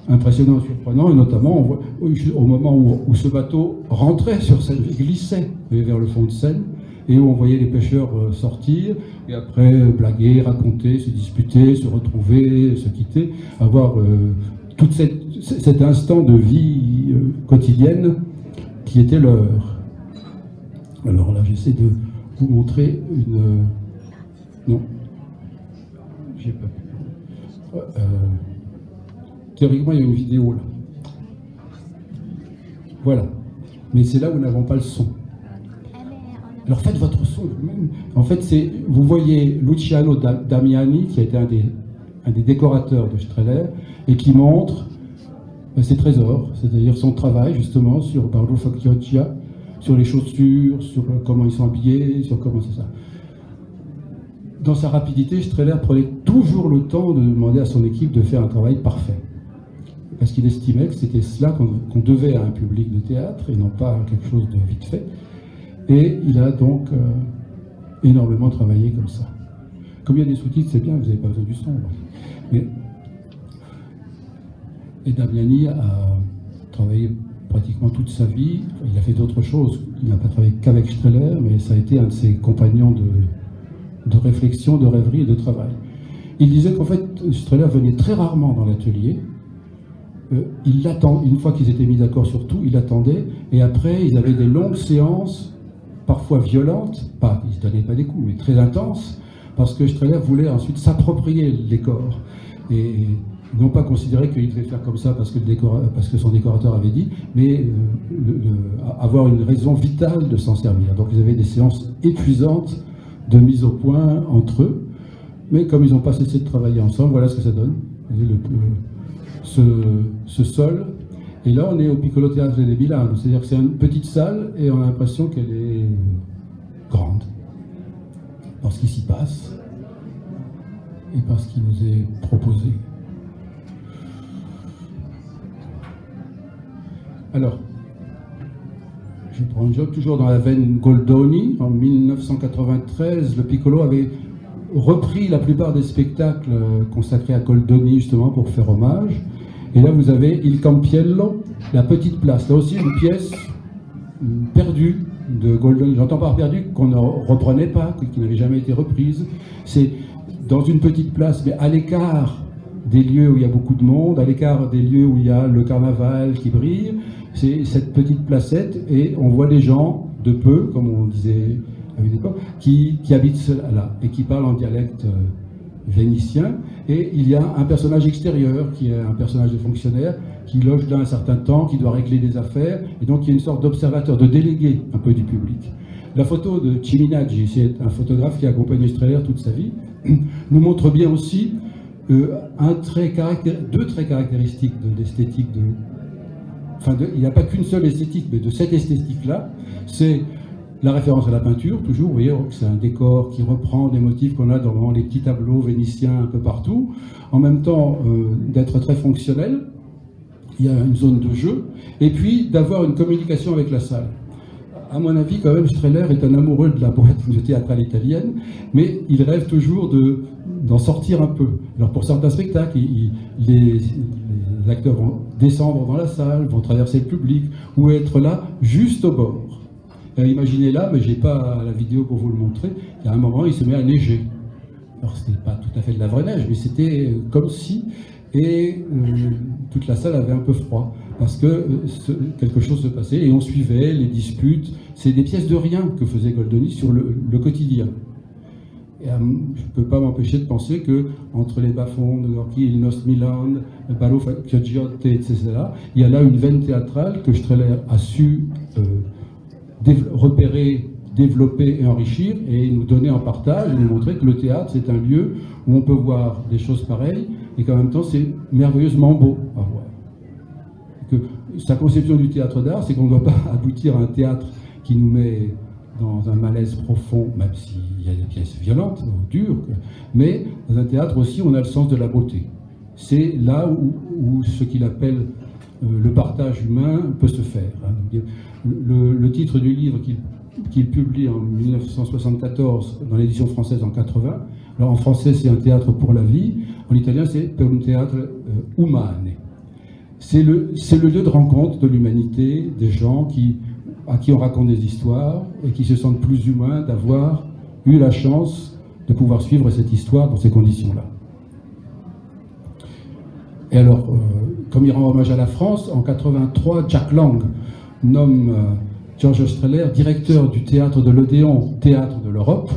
impressionnant, surprenant, et notamment au moment où ce bateau rentrait sur scène, glissait vers le fond de Seine, et où on voyait les pêcheurs sortir, et après blaguer, raconter, se disputer, se retrouver, se quitter, avoir tout cet instant de vie quotidienne qui était leur. Alors là, j'essaie de vous montrer une... Non, j'ai pas pu. Théoriquement, il y a une vidéo là. Voilà. Mais c'est là où nous n'avons pas le son. Alors faites votre son vous-même. En fait, vous voyez Luciano Damiani, qui a été un des décorateurs de Strehler, et qui montre ses trésors, c'est-à-dire son travail justement sur Baruf Akiogiot, sur les chaussures, sur comment ils sont habillés, sur comment c'est ça. Dans sa rapidité, Strehler prenait toujours le temps de demander à son équipe de faire un travail parfait. Parce qu'il estimait que c'était cela qu'on devait à un public de théâtre et non pas à quelque chose de vite fait. Et il a donc énormément travaillé comme ça. Comme il y a des sous-titres, c'est bien, vous n'avez pas besoin du son. Et Damiani a travaillé pratiquement toute sa vie. Il a fait d'autres choses. Il n'a pas travaillé qu'avec Strehler, mais ça a été un de ses compagnons de réflexion, de rêverie et de travail. Il disait qu'en fait, Strehler venait très rarement dans l'atelier. Il l'attend, une fois qu'ils étaient mis d'accord sur tout, il attendait, et après, ils avaient des longues séances, parfois violentes, ils ne se donnaient pas des coups, mais très intenses, parce que Strehler voulait ensuite s'approprier le décor. Et non pas considérer qu'il devait faire comme ça parce que son décorateur avait dit, mais avoir une raison vitale de s'en servir. Donc ils avaient des séances épuisantes de mise au point entre eux, mais comme ils n'ont pas cessé de travailler ensemble, voilà ce que ça donne. Ce sol, et là on est au Piccolo Teatro de Milano, c'est-à-dire que c'est une petite salle et on a l'impression qu'elle est grande, parce qu'il s'y passe et parce qu'il nous est proposé. Alors, je prends un job toujours dans la veine Goldoni. En 1993, le Piccolo avait repris la plupart des spectacles consacrés à Goldoni justement pour faire hommage. Et là vous avez Il Campiello, la petite place. Là aussi une pièce perdue de Goldoni. J'entends par perdue qu'on ne reprenait pas, qui n'avait jamais été reprise. C'est dans une petite place, mais à l'écart des lieux où il y a beaucoup de monde, à l'écart des lieux où il y a le carnaval qui brille. C'est cette petite placette et on voit des gens de peu, comme on disait à une époque, qui habitent là et qui parlent en dialecte vénitien. Et il y a un personnage extérieur qui est un personnage de fonctionnaire qui loge là un certain temps, qui doit régler des affaires, et donc il y a une sorte d'observateur, de délégué un peu du public. La photo de Ciminaggi, c'est un photographe qui a accompagné Strehler toute sa vie, nous montre bien aussi deux traits caractéristiques de l'esthétique il n'y a pas qu'une seule esthétique, mais de cette esthétique-là, c'est la référence à la peinture, toujours, vous voyez, c'est un décor qui reprend des motifs qu'on a dans les petits tableaux vénitiens un peu partout, en même temps d'être très fonctionnel, il y a une zone de jeu, et puis d'avoir une communication avec la salle. À mon avis, quand même, Strehler est un amoureux de la boîte théâtrale italienne, mais il rêve toujours d'en sortir un peu. Alors pour certains spectacles, les acteurs vont descendre dans la salle, vont traverser le public, ou être là, juste au bord. Imaginez là, mais je n'ai pas la vidéo pour vous le montrer, il y a un moment, il se met à neiger. Alors ce n'était pas tout à fait de la vraie neige, mais c'était comme si, et toute la salle avait un peu froid, parce que quelque chose se passait, et on suivait les disputes. C'est des pièces de rien que faisait Goldoni sur le quotidien. Et je ne peux pas m'empêcher de penser que entre les bas-fonds de Gorky, il Nos Milan, Ballo Chiogiotte, etc., il y a là une veine théâtrale que Strehler a su repérer, développer et enrichir, et nous donner en partage, et nous montrer que le théâtre, c'est un lieu où on peut voir des choses pareilles, et qu'en même temps, c'est merveilleusement beau à voir. Que sa conception du théâtre d'art, c'est qu'on ne doit pas aboutir à un théâtre qui nous met dans un malaise profond, même s'il y a des pièces violentes, dures, mais dans un théâtre aussi, on a le sens de la beauté. C'est là où ce qu'il appelle le partage humain peut se faire. Le titre du livre qu'il publie en 1974 dans l'édition française en 80, alors en français c'est Un théâtre pour la vie, en italien c'est Per un teatro umane. C'est le lieu de rencontre de l'humanité, des gens à qui on raconte des histoires et qui se sentent plus humains d'avoir eu la chance de pouvoir suivre cette histoire dans ces conditions-là. Et alors, comme il rend hommage à la France, en 83, Jack Lang nomme Giorgio Strehler directeur du théâtre de l'Odéon, théâtre de l'Europe.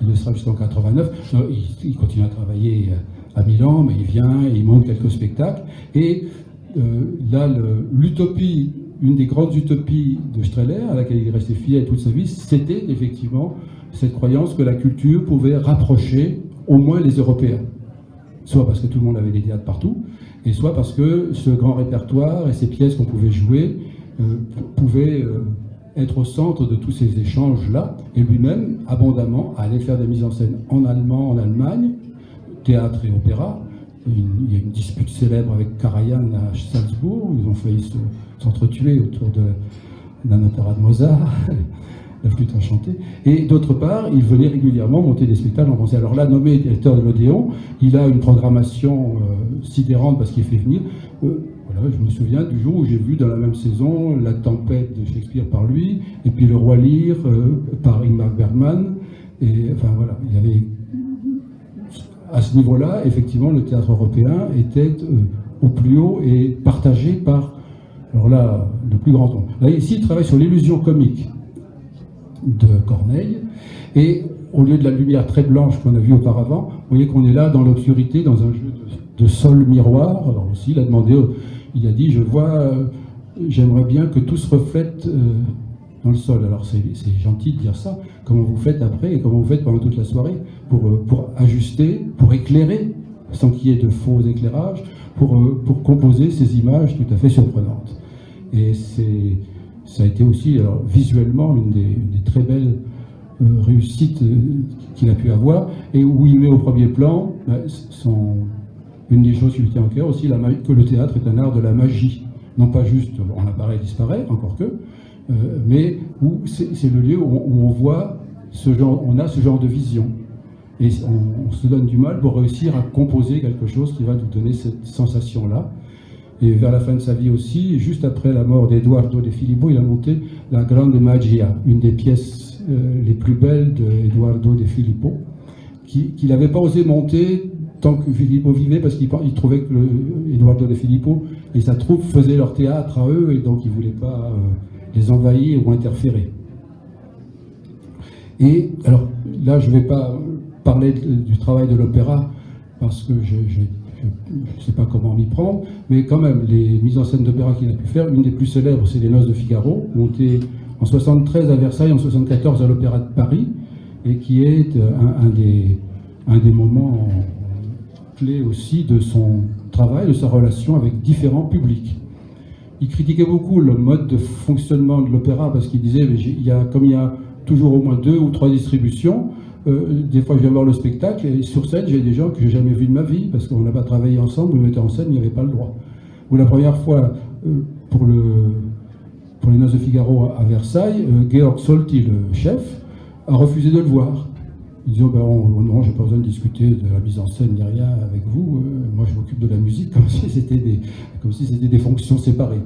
Il le sera jusqu'en 89. Il continue à travailler à Milan, mais il vient et il monte quelques spectacles. Et là, l'utopie, une des grandes utopies de Strehler, à laquelle il est resté fidèle toute sa vie, c'était effectivement cette croyance que la culture pouvait rapprocher au moins les Européens. Soit parce que tout le monde avait des théâtres partout, et soit parce que ce grand répertoire et ces pièces qu'on pouvait jouer pouvaient être au centre de tous ces échanges-là, et lui-même, abondamment, allait faire des mises en scène en allemand, en Allemagne, théâtre et opéra. Il y a une dispute célèbre avec Karajan à Salzbourg, où ils ont failli s'entretuer autour d'un opéra de Mozart, La flûte enchantée. Et d'autre part, il venait régulièrement monter des spectacles en français. Alors là, nommé directeur de l'Odéon, il a une programmation sidérante parce qu'il fait venir. Voilà, je me souviens du jour où j'ai vu dans la même saison La Tempête de Shakespeare par lui, et puis Le Roi Lear par Ingmar Bergman. Et enfin voilà, il y avait... À ce niveau-là, effectivement, le théâtre européen était au plus haut et partagé par, alors là, le plus grand nombre. Là, ici, il travaille sur l'illusion comique de Corneille, et au lieu de la lumière très blanche qu'on a vue auparavant, vous voyez qu'on est là dans l'obscurité, dans un jeu de sol miroir. Alors aussi, il a demandé, il a dit, j'aimerais bien que tout se reflète dans le sol. Alors c'est gentil de dire ça. Comment vous faites après et comment vous faites pendant toute la soirée pour ajuster, pour éclairer, sans qu'il y ait de faux éclairages, pour composer ces images tout à fait surprenantes. Et ça a été aussi, alors, visuellement, une des très belles réussites qu'il a pu avoir, et où il met au premier plan une des choses qui lui tient au cœur aussi, que le théâtre est un art de la magie. Non pas juste en apparaît et disparaît, encore que, mais où c'est le lieu où on voit on a ce genre de vision. Et on se donne du mal pour réussir à composer quelque chose qui va nous donner cette sensation-là. Et vers la fin de sa vie aussi, juste après la mort d'Eduardo De Filippo, il a monté La Grande Magia, une des pièces les plus belles d'Eduardo De Filippo, qu'il n'avait pas osé monter tant que Filippo vivait, parce qu'il trouvait que Eduardo De Filippo et sa troupe faisaient leur théâtre à eux, et donc il ne voulait pas les envahir ou interférer. Et alors là, je ne vais pas parler du travail de l'opéra, parce que je ne sais pas comment m'y prendre, mais quand même, les mises en scène d'opéra qu'il a pu faire, une des plus célèbres, c'est Les Noces de Figaro, montée en 73 à Versailles, en 74 à l'Opéra de Paris, et qui est un des moments clés aussi de son travail, de sa relation avec différents publics. Il critiquait beaucoup le mode de fonctionnement de l'opéra, parce qu'il disait, comme il y a toujours au moins 2 ou 3 distributions, des fois je viens voir le spectacle, et sur scène j'ai des gens que j'ai jamais vus de ma vie, parce qu'on n'a pas travaillé ensemble, le metteur en scène n'y avait pas le droit. Ou la première fois, pour les Noces de Figaro à Versailles, Georg Solti, le chef, a refusé de le voir. Il disait, non, j'ai pas besoin de discuter de la mise en scène ni rien avec vous, moi je m'occupe de la musique, comme si c'était des fonctions séparées.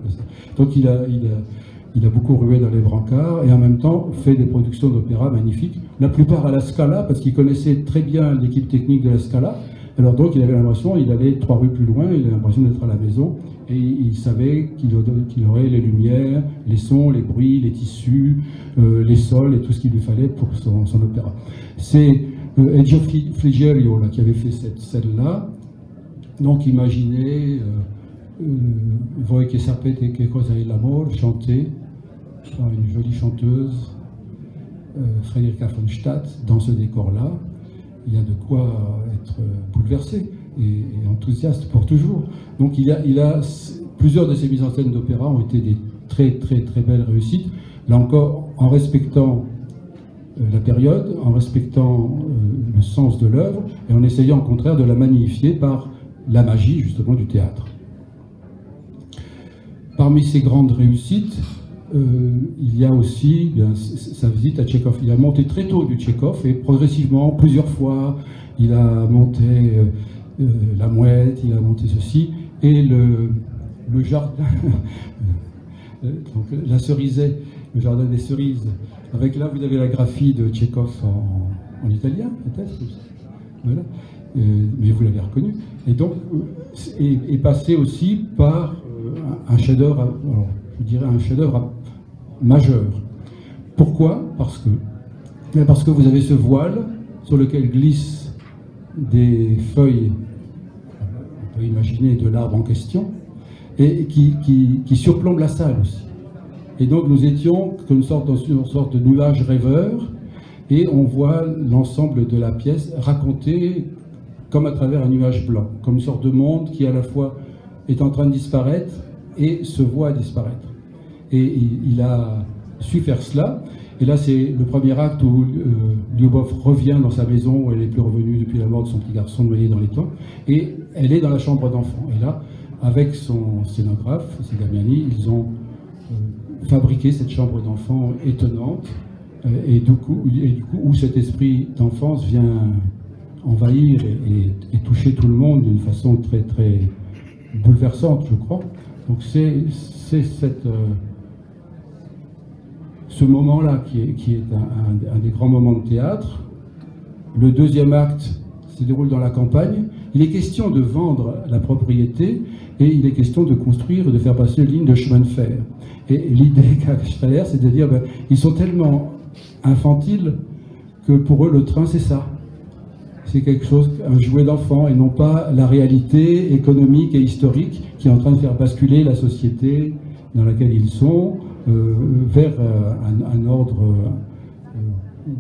Donc il a beaucoup rué dans les brancards, et en même temps fait des productions d'opéra magnifiques, la plupart à la Scala, parce qu'il connaissait très bien l'équipe technique de la Scala. Alors donc il avait l'impression, il allait 3 rues plus loin, il avait l'impression d'être à la maison, et il savait qu'il aurait les lumières, les sons, les bruits, les tissus, les sols et tout ce qu'il lui fallait pour son opéra. C'est Ezio Frigerio, là, qui avait fait cette scène-là, donc imaginez Voi che sapete che cosa è l'amore, chanté par une jolie chanteuse, Frederica von Stadt, dans ce décor-là. Il y a de quoi être bouleversé et enthousiaste pour toujours. Donc plusieurs de ces mises en scène d'opéra ont été des très très très belles réussites. Là encore, en respectant la période, en respectant le sens de l'œuvre et en essayant au contraire de la magnifier par la magie justement du théâtre. Parmi ces grandes réussites, il y a aussi sa visite à Tchekhov. Il a monté très tôt du Tchekhov et progressivement, plusieurs fois, il a monté La Mouette, il a monté ceci, et le jardin, donc la Cerisay, le jardin des cerises. Avec là, vous avez la graphie de Tchekhov en italien, peut-être. Voilà. Mais vous l'avez reconnu. Et donc, est passé aussi par un chef-d'œuvre, je dirais un chef-d'œuvre majeur. Pourquoi ? Parce que vous avez ce voile sur lequel glissent des feuilles, on peut imaginer de l'arbre en question, et qui surplombe la salle aussi. Et donc nous étions dans une sorte de nuage rêveur, et on voit l'ensemble de la pièce raconté comme à travers un nuage blanc, comme une sorte de monde qui à la fois est en train de disparaître et se voit disparaître. Et il a su faire cela. Et là, c'est le premier acte où Lyubov revient dans sa maison, où elle n'est plus revenue depuis la mort de son petit garçon noyé dans les temps. Et elle est dans la chambre d'enfant. Et là, avec son scénographe, c'est Damiani, ils ont fabriqué cette chambre d'enfant étonnante. Et du coup, où cet esprit d'enfance vient envahir et toucher tout le monde d'une façon très, très bouleversante, je crois. Donc c'est ce moment-là qui est un des grands moments de théâtre. Le deuxième acte se déroule dans la campagne. Il est question de vendre la propriété et il est question de construire, de faire passer une ligne de chemin de fer. Et l'idée qu'a Strehler, c'est de dire ils sont tellement infantiles que pour eux le train c'est ça. C'est quelque chose, un jouet d'enfant, et non pas la réalité économique et historique qui est en train de faire basculer la société dans laquelle ils sont vers un ordre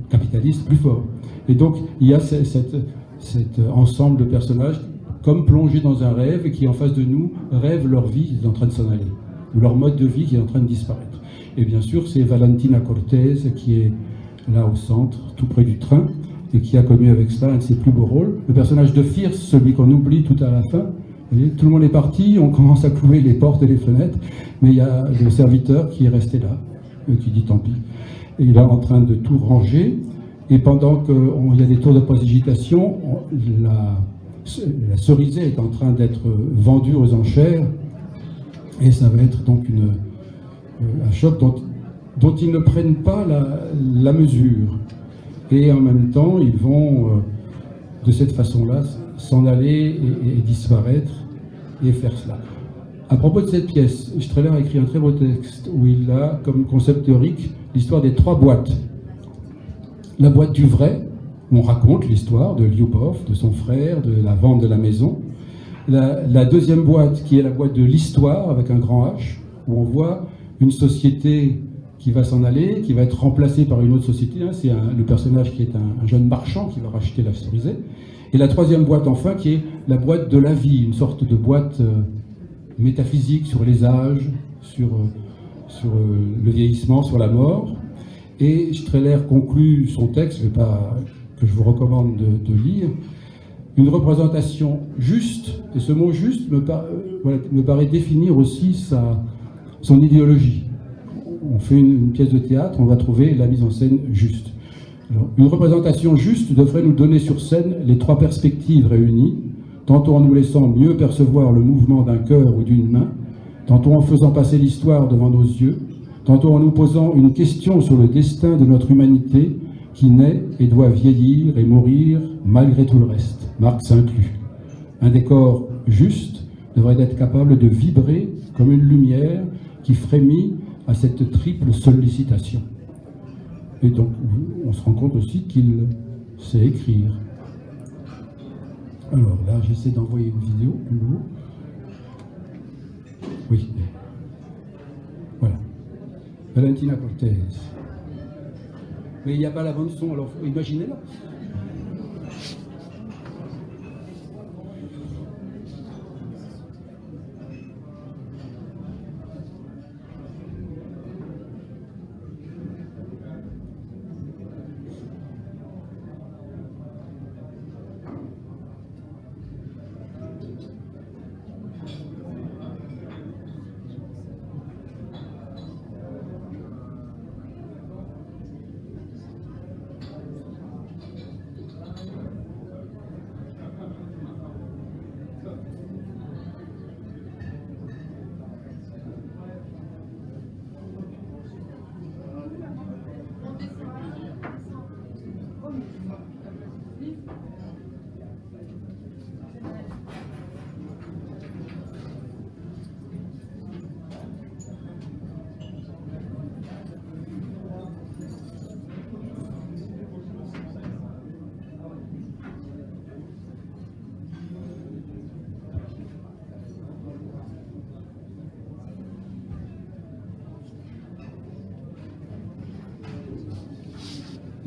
capitaliste plus fort. Et donc, il y a cet ensemble de personnages comme plongés dans un rêve et qui, en face de nous, rêvent leur vie qui est en train de s'en aller, ou leur mode de vie qui est en train de disparaître. Et bien sûr, c'est Valentina Cortez qui est là au centre, tout près du train, et qui a connu avec cela un de ses plus beaux rôles. Le personnage de Fierce, celui qu'on oublie tout à la fin. Vous voyez, tout le monde est parti, on commence à clouer les portes et les fenêtres, mais il y a le serviteur qui est resté là, qui dit tant pis. Et il est en train de tout ranger, et pendant qu'il y a des tours de précipitation, la Cerisay est en train d'être vendue aux enchères, et ça va être donc un choc dont ils ne prennent pas la mesure. Et en même temps, ils vont, de cette façon-là, s'en aller et disparaître et faire cela. À propos de cette pièce, Strehler a écrit un très beau texte où il a, comme concept théorique, l'histoire des 3 boîtes. La boîte du vrai, où on raconte l'histoire de Lyubov, de son frère, de la vente de la maison. La deuxième boîte, qui est la boîte de l'histoire, avec un grand H, où on voit une société qui va s'en aller, qui va être remplacé par une autre société. C'est le personnage qui est un jeune marchand qui va racheter la Cerisay. Et la troisième boîte, enfin, qui est la boîte de la vie, une sorte de boîte métaphysique sur les âges, sur le vieillissement, sur la mort. Et Strehler conclut son texte, que je vous recommande de lire, une représentation juste, et ce mot juste me paraît définir aussi son idéologie. On fait une pièce de théâtre, on va trouver la mise en scène juste. Alors, une représentation juste devrait nous donner sur scène les 3 perspectives réunies, tantôt en nous laissant mieux percevoir le mouvement d'un cœur ou d'une main, tantôt en faisant passer l'histoire devant nos yeux, tantôt en nous posant une question sur le destin de notre humanité qui naît et doit vieillir et mourir malgré tout le reste, Marx inclus. Un décor juste devrait être capable de vibrer comme une lumière qui frémit à cette triple sollicitation. Et donc, on se rend compte aussi qu'il c'est écrire. Alors là, j'essaie d'envoyer une vidéo. Oui. Voilà. Valentina Cortez. Mais il n'y a pas la bande son, alors imaginez-la.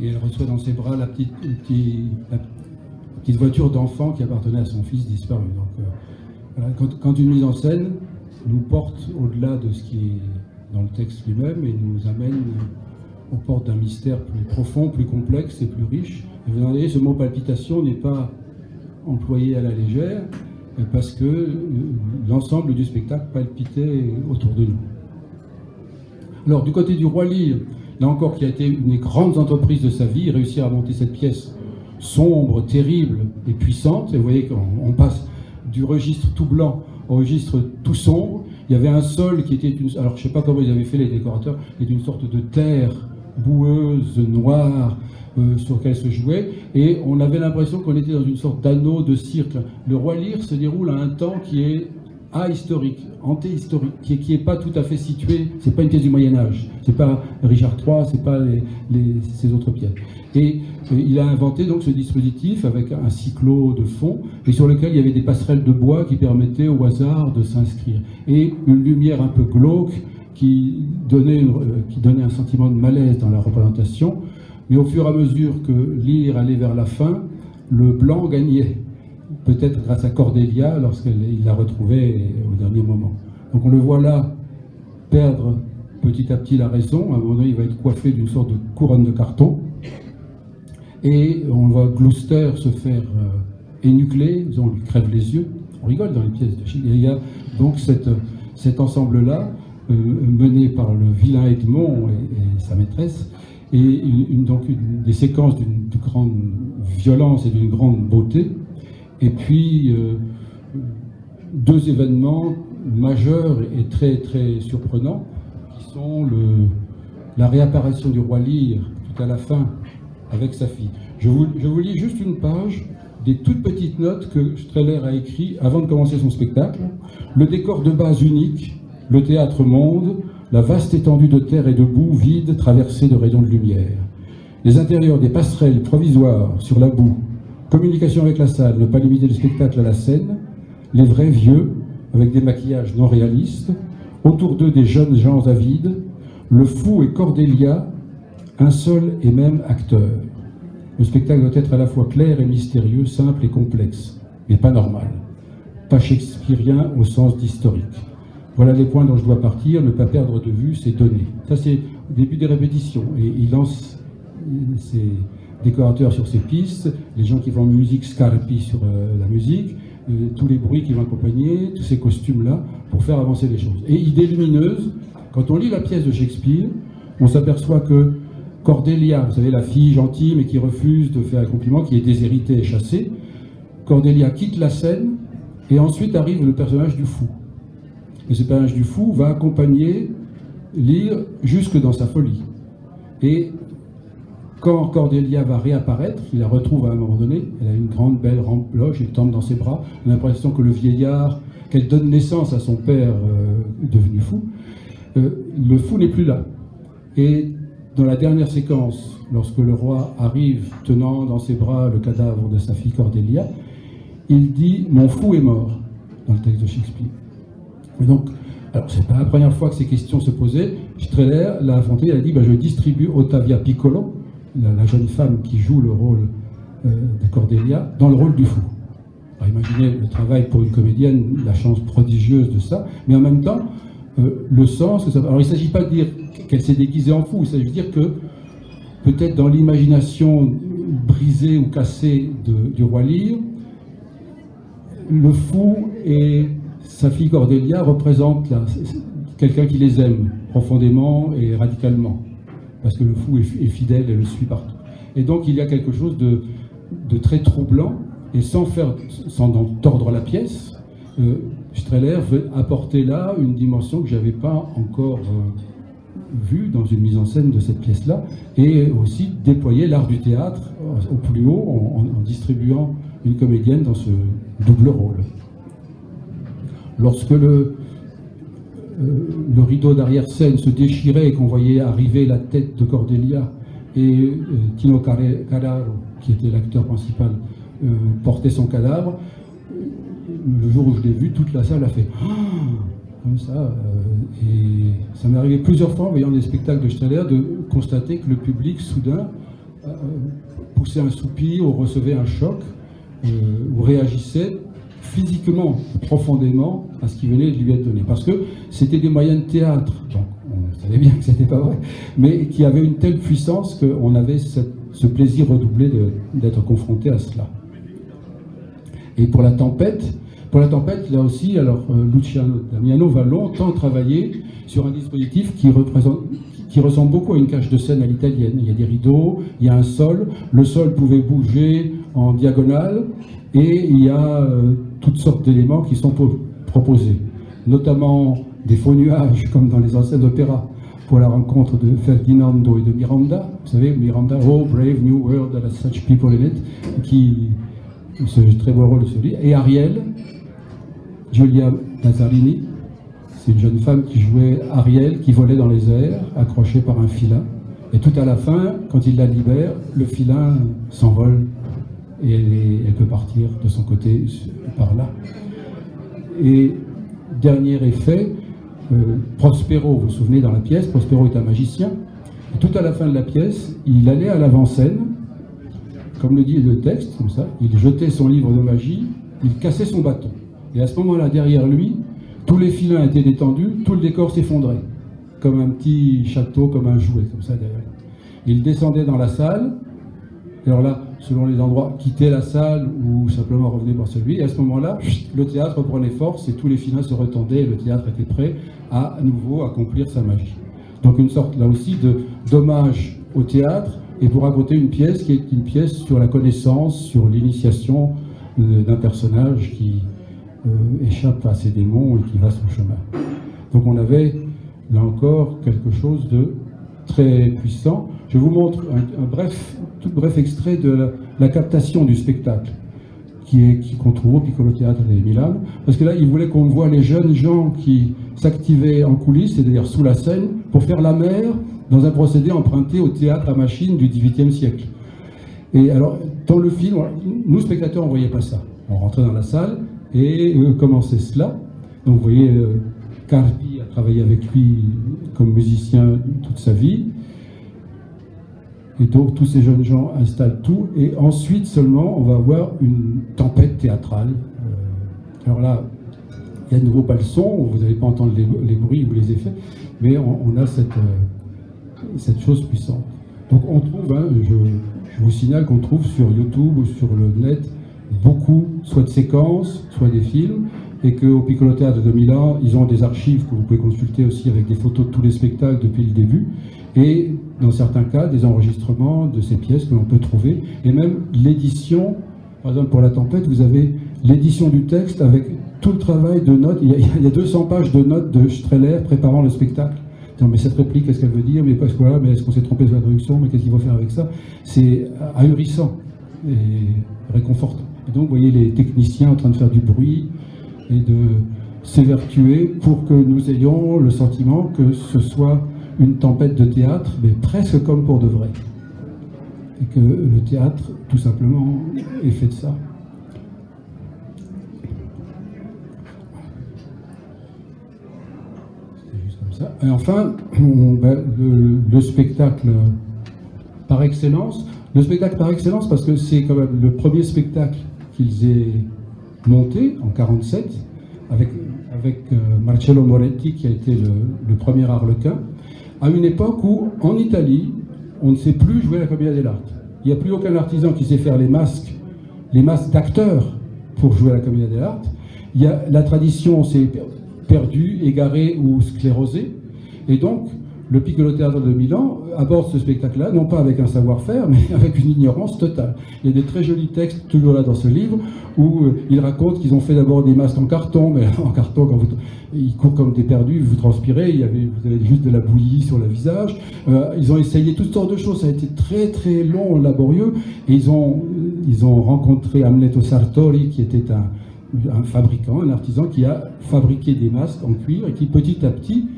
Et elle reçoit dans ses bras la petite voiture d'enfant qui appartenait à son fils disparu. Donc, voilà, quand une mise en scène nous porte au-delà de ce qui est dans le texte lui-même et nous amène aux portes d'un mystère plus profond, plus complexe et plus riche. Et vous voyez, ce mot palpitation n'est pas employé à la légère parce que l'ensemble du spectacle palpitait autour de nous. Alors, du côté du Roi Lear, là encore, qui a été une des grandes entreprises de sa vie, réussir à monter cette pièce sombre, terrible et puissante. Et vous voyez qu'on passe du registre tout blanc au registre tout sombre. Il y avait un sol qui était alors je ne sais pas comment ils avaient fait les décorateurs, mais d'une sorte de terre boueuse, noire, sur laquelle se jouait. Et on avait l'impression qu'on était dans une sorte d'anneau de cirque. Le Roi Lear se déroule à un temps qui est ahistorique, antéhistorique, qui n'est pas tout à fait situé, c'est pas une pièce du Moyen-Âge, c'est pas Richard III, c'est pas ces autres pièces. Et il a inventé donc ce dispositif avec un cyclo de fond, et sur lequel il y avait des passerelles de bois qui permettaient au hasard de s'inscrire. Et une lumière un peu glauque qui donnait un sentiment de malaise dans la représentation, mais au fur et à mesure que Lear allait vers la fin, le blanc gagnait. Peut-être grâce à Cordelia, lorsqu'il l'a retrouvé au dernier moment. Donc on le voit là perdre petit à petit la raison. À un moment donné, il va être coiffé d'une sorte de couronne de carton. Et on voit Gloucester se faire énucléer, on lui crève les yeux. On rigole dans les pièces de Shakespeare. Il y a donc cet ensemble-là, mené par le vilain Edmond et sa maîtresse, et des séquences d'une grande violence et d'une grande beauté. Et puis, deux événements majeurs et très, très surprenants, qui sont la réapparition du Roi Lear tout à la fin avec sa fille. Je vous lis juste une page des toutes petites notes que Strehler a écrites avant de commencer son spectacle. Le décor de base unique, le théâtre monde, la vaste étendue de terre et de boue vide traversée de rayons de lumière. Les intérieurs des passerelles provisoires sur la boue, communication avec la salle, ne pas limiter le spectacle à la scène, les vrais vieux, avec des maquillages non réalistes, autour d'eux des jeunes gens avides, le fou et Cordelia, un seul et même acteur. Le spectacle doit être à la fois clair et mystérieux, simple et complexe, mais pas normal. Pas shakespearien au sens d'historique. Voilà les points dont je dois partir, ne pas perdre de vue ces données. Ça c'est au début des répétitions, et il lance ses décorateurs sur ces pistes, les gens qui font musique Scarpi sur la musique, tous les bruits qui vont accompagner, tous ces costumes-là, pour faire avancer les choses. Et idée lumineuse, quand on lit la pièce de Shakespeare, on s'aperçoit que Cordelia, vous savez, la fille gentille mais qui refuse de faire un compliment, qui est déshéritée et chassée, Cordelia quitte la scène et ensuite arrive le personnage du fou. Et ce personnage du fou va accompagner Lear jusque dans sa folie. Et quand Cordelia va réapparaître, il la retrouve à un moment donné, elle a une grande belle rampe loge, il tombe dans ses bras, on a l'impression que le vieillard, qu'elle donne naissance à son père devenu fou, le fou n'est plus là. Et dans la dernière séquence, lorsque le roi arrive tenant dans ses bras le cadavre de sa fille Cordelia, il dit « Mon fou est mort » dans le texte de Shakespeare. Et donc, alors c'est pas la première fois que ces questions se posaient. Strehler l'a affronté, il a dit je distribue Ottavia Piccolo, la jeune femme qui joue le rôle de Cordelia, dans le rôle du fou. Alors imaginez le travail pour une comédienne, la chance prodigieuse de ça, mais en même temps, le sens. Alors il ne s'agit pas de dire qu'elle s'est déguisée en fou, il s'agit de dire que peut-être dans l'imagination brisée ou cassée du roi Lear, le fou et sa fille Cordelia représentent quelqu'un qui les aime profondément et radicalement, parce que le fou est fidèle et le suit partout. Et donc il y a quelque chose de très troublant, et sans en tordre la pièce, Strehler veut apporter là une dimension que je n'avais pas encore vue dans une mise en scène de cette pièce-là, et aussi déployer l'art du théâtre au plus haut en distribuant une comédienne dans ce double rôle. Lorsque le rideau d'arrière-scène se déchirait et qu'on voyait arriver la tête de Cordelia et Tino Carraro, qui était l'acteur principal, portait son cadavre, le jour où je l'ai vu, toute la salle a fait comme ça. Et ça m'est arrivé plusieurs fois en voyant des spectacles de Strehler de constater que le public soudain poussait un soupir ou recevait un choc ou réagissait physiquement, profondément à ce qui venait de lui être donné. Parce que c'était des moyens de théâtre, donc on savait bien que c'était pas vrai, mais qui avaient une telle puissance qu'on avait ce plaisir redoublé d'être confronté à cela. Et pour la tempête, là aussi, alors Luciano Damiano va longtemps travailler sur un dispositif qui ressemble beaucoup à une cage de scène à l'italienne. Il y a des rideaux, il y a un sol, le sol pouvait bouger en diagonale, et il y a toutes sortes d'éléments qui sont proposés, notamment des faux nuages, comme dans les anciens opéras, pour la rencontre de Ferdinando et de Miranda. Vous savez, Miranda, oh, brave new world that has such people in it, ce très beau rôle de celui. Et Ariel, Giulia Nazzarini, c'est une jeune femme qui jouait Ariel, qui volait dans les airs, accrochée par un filin. Et tout à la fin, quand il la libère, le filin s'envole et elle peut partir de son côté par là. Et dernier effet, Prospero, vous vous souvenez dans la pièce, Prospero est un magicien. Et tout à la fin de la pièce, il allait à l'avant-scène, comme le dit le texte, comme ça, il jetait son livre de magie, il cassait son bâton. Et à ce moment-là, derrière lui, tous les filins étaient détendus, tout le décor s'effondrait, comme un petit château, comme un jouet, comme ça derrière. Il descendait dans la salle, et alors là, selon les endroits, quittait la salle ou simplement revenait par celui, et à ce moment-là, le théâtre reprenait force et tous les filins se retendaient et le théâtre était prêt à nouveau accomplir sa magie. Donc une sorte, là aussi, d'hommage au théâtre, et pour raconter une pièce qui est une pièce sur la connaissance, sur l'initiation d'un personnage qui échappe à ses démons et qui va son chemin. Donc on avait, là encore, quelque chose de très puissant. Je vous montre un tout bref extrait de la captation du spectacle qu'on trouve au Piccolo Teatro de Milan, parce que là, il voulait qu'on voit les jeunes gens qui s'activaient en coulisses, c'est-à-dire sous la scène, pour faire la mère dans un procédé emprunté au théâtre à machine du XVIIIe siècle. Et alors, dans le film, nous, spectateurs, on ne voyait pas ça. On rentrait dans la salle et commençait cela. Donc, vous voyez, Carpi a travaillé avec lui comme musicien toute sa vie. Et donc, tous ces jeunes gens installent tout. Et ensuite, seulement, on va avoir une tempête théâtrale. Alors là, il n'y a de nouveau pas le son, vous n'allez pas entendre les bruits ou les effets, mais on a cette chose puissante. Donc on trouve, je vous signale qu'on trouve sur YouTube ou sur le net beaucoup, soit de séquences, soit des films, et qu'au Piccolo Teatro de Milan, ils ont des archives que vous pouvez consulter aussi avec des photos de tous les spectacles depuis le début, et dans certains cas, des enregistrements de ces pièces que l'on peut trouver, et même l'édition, par exemple pour La Tempête, vous avez l'édition du texte avec tout le travail de notes, il y a 200 pages de notes de Strehler préparant le spectacle. Non, mais cette réplique, qu'est-ce qu'elle veut dire? Mais parce que voilà, mais est-ce qu'on s'est trompé sur la traduction? Mais qu'est-ce qu'il faut faire avec ça? C'est ahurissant et réconfortant. Et donc, vous voyez les techniciens en train de faire du bruit et de s'évertuer pour que nous ayons le sentiment que ce soit une tempête de théâtre, mais presque comme pour de vrai. Et que le théâtre, tout simplement, est fait de ça. C'est juste comme ça. Et enfin, le spectacle par excellence. Le spectacle par excellence, parce que c'est quand même le premier spectacle qu'ils aient monté en 1947, avec Marcello Moretti, qui a été le premier harlequin, à une époque où, en Italie, on ne sait plus jouer la commedia dell'arte. Il n'y a plus aucun artisan qui sait faire les masques d'acteurs pour jouer à la commedia dell'arte. La tradition s'est perdue, égarée ou sclérosée, et donc le Piccolo Teatro de Milan aborde ce spectacle-là, non pas avec un savoir-faire, mais avec une ignorance totale. Il y a des très jolis textes, toujours là dans ce livre, où il raconte qu'ils ont fait d'abord des masques en carton, mais en carton, quand ils courent comme des perdus, vous transpirez, vous avez juste de la bouillie sur le visage. Ils ont essayé toutes sortes de choses, ça a été très très long, laborieux, et ils ont rencontré Amleto Sartori, qui était un fabricant, un artisan, qui a fabriqué des masques en cuir, et qui petit à petit,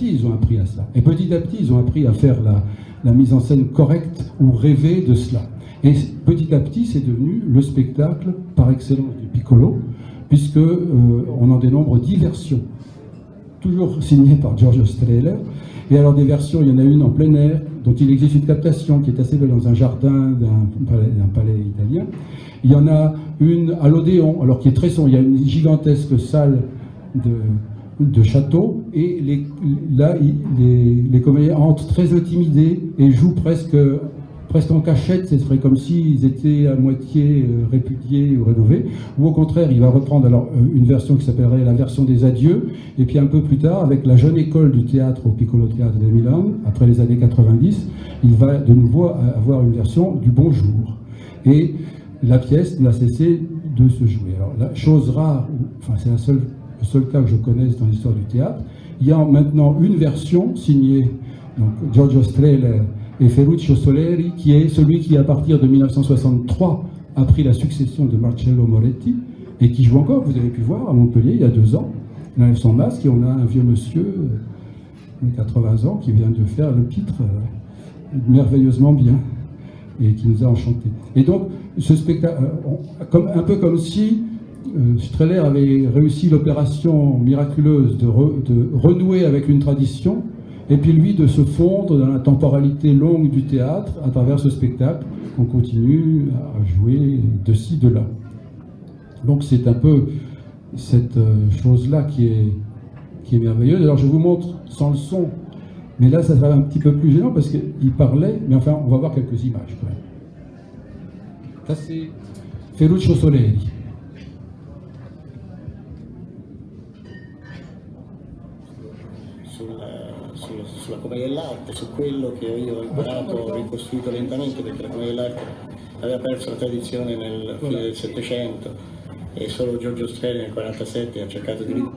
ils ont appris à cela. Et petit à petit, ils ont appris à faire la mise en scène correcte ou rêver de cela. Et petit à petit, c'est devenu le spectacle par excellence du Piccolo, puisque on en dénombre 10 versions, toujours signées par Giorgio Strehler. Et alors des versions, il y en a une en plein air, dont il existe une captation qui est assez belle dans un jardin d'un palais italien. Il y en a une à l'Odéon, alors qui est très sombre. Il y a une gigantesque salle de château, et les comédiens entrent très intimidés et jouent presque en cachette. Ce serait comme s'ils étaient à moitié répudiés ou rénovés, ou au contraire, il va reprendre alors une version qui s'appellerait la version des adieux, et puis un peu plus tard, avec la jeune école du théâtre au Piccolo Teatro de Milan, après les années 90, il va de nouveau avoir une version du bonjour. Et la pièce n'a cessé de se jouer. Alors, la chose rare, enfin c'est le seul cas que je connaisse dans l'histoire du théâtre, il y a maintenant une version signée donc, Giorgio Strehler et Ferruccio Soleri, qui est celui qui, à partir de 1963, a pris la succession de Marcello Moretti, et qui joue encore, vous avez pu voir, à Montpellier, il y a 2 ans. Il enlève son masque, et on a un vieux monsieur de 80 ans qui vient de faire le pitre merveilleusement bien, et qui nous a enchantés. Et donc, ce spectacle, un peu comme si Strehler avait réussi l'opération miraculeuse de renouer avec une tradition, et puis lui de se fondre dans la temporalité longue du théâtre à travers ce spectacle. On continue à jouer de ci, de là. Donc c'est un peu cette chose-là qui est merveilleuse. Alors je vous montre sans le son, mais là ça sera un petit peu plus gênant parce qu'il parlait, mais enfin on va voir quelques images quand même. Ça c'est Ferruccio Soleri. Sulla commedia dell'arte, su quello che io ho imparato, ho ricostruito lentamente, perché la commedia dell'arte aveva perso la tradizione nel fine del Settecento e solo Giorgio Strehler nel 1947 ha cercato di No.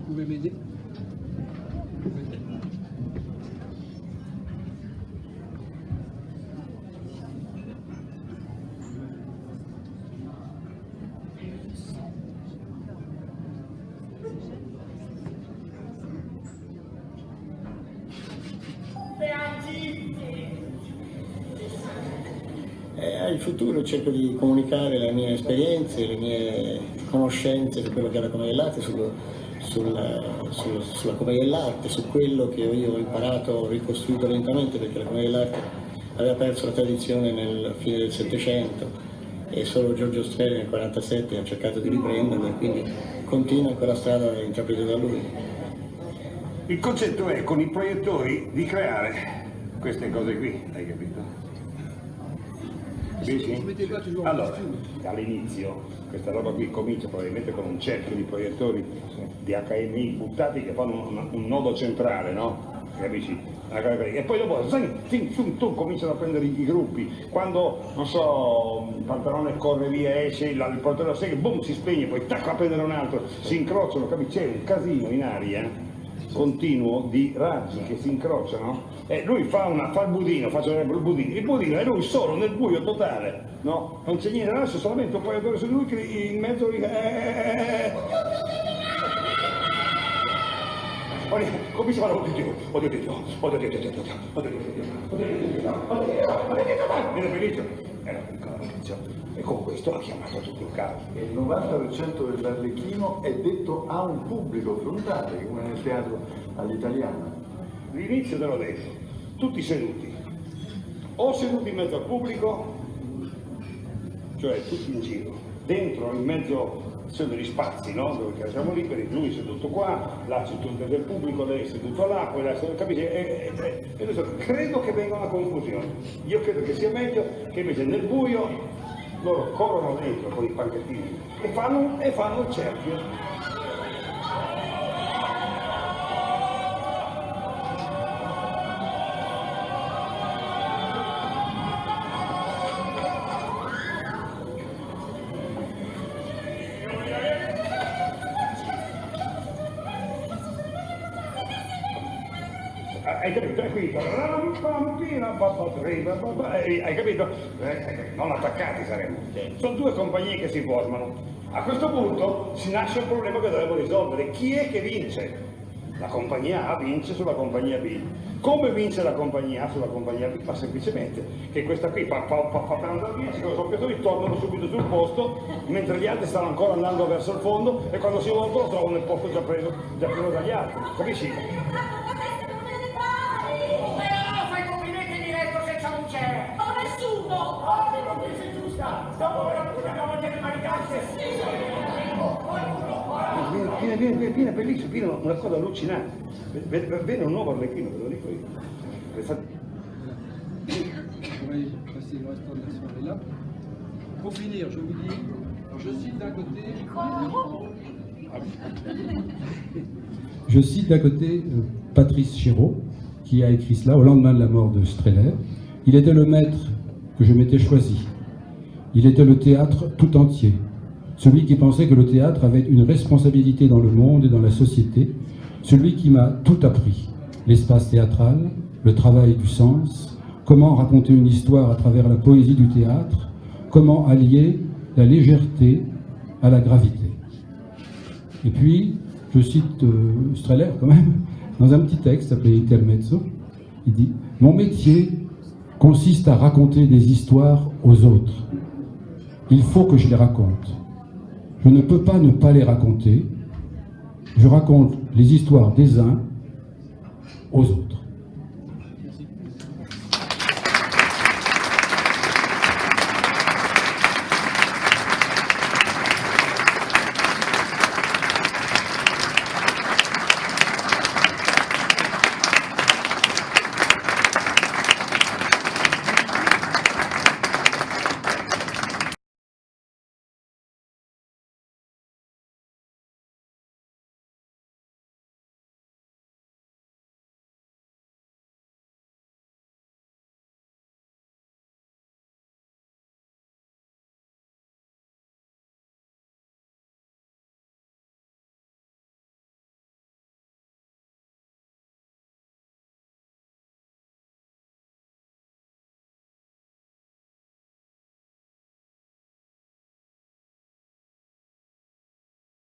Pouvez m'aider? Il futuro cerco di comunicare le mie esperienze, le mie conoscenze su quello che è la commedia dell'arte, sulla commedia dell'arte, su quello che io ho imparato, ho ricostruito lentamente, perché la commedia dell'arte aveva perso la tradizione nel fine del Settecento e solo Giorgio Strehler nel 1947 ha cercato di riprenderla, e quindi continua in quella strada intrapresa da lui. Il concetto è con i proiettori di creare queste cose qui, hai capito? Allora, all'inizio questa roba qui comincia probabilmente con un cerchio di proiettori di HMI buttati che fanno un nodo centrale, no? Capisci? E poi dopo tu cominciano a prendere i gruppi. Quando, non so, il pantalone corre via, esce, il portone lo segue, boom, si spegne, poi tacca a prendere un altro, si incrociano, capisci? C'è un casino in aria continuo di raggi che si incrociano e lui fa il budino, facciamo il budino e lui solo nel buio totale, no? Non c'è niente, adesso solamente un paio d'ore su lui che in mezzo comincia a fare oddio viene felice, era piccolo e con questo ha chiamato tutto il caso. Il 90% dell'Arlecchino è detto a un pubblico frontale, come nel teatro all'italiana. L'inizio te l'ho detto, tutti seduti, o seduti in mezzo al pubblico, cioè tutti in giro, dentro, in mezzo, sono degli spazi, no? Dove siamo liberi, lui è seduto qua, là c'è tutto del pubblico, lei è seduto là, poi là, capisci? E adesso credo che venga una confusione. Io credo che sia meglio che invece nel buio loro corrono dentro con i panchettini e fanno il cerchio. Hai capito? È qui. Hai capito? Non attaccati saremmo. Sono due compagnie che si formano. A questo punto si nasce un problema che dovremmo risolvere. Chi è che vince? La compagnia A vince sulla compagnia B. Come vince la compagnia A sulla compagnia B? Ma semplicemente che questa qui fa andare via, i soppiatori tornano subito sul posto, mentre gli altri stanno ancora andando verso il fondo e quando si voltano trovano il posto già preso dagli altri. Capisci? Viene bellissimo, viene una cosa allucinante. Viene un nuovo Arlecchino, ve lo dico io. Pourrait passer le restant de la soirée là. Pour finir, je vous dis, je cite d'un côté. Je cite d'un côté Patrice Chéreau, qui a écrit cela au lendemain de la mort de Strehler. Il était le maître que je m'étais choisi. Il était le théâtre tout entier. Celui qui pensait que le théâtre avait une responsabilité dans le monde et dans la société. Celui qui m'a tout appris. L'espace théâtral, le travail du sens, comment raconter une histoire à travers la poésie du théâtre, comment allier la légèreté à la gravité. Et puis, je cite Strehler quand même, dans un petit texte appelé Intermezzo, il dit « Mon métier consiste à raconter des histoires aux autres. Il faut que je les raconte. Je ne peux pas ne pas les raconter. Je raconte les histoires des uns aux autres. »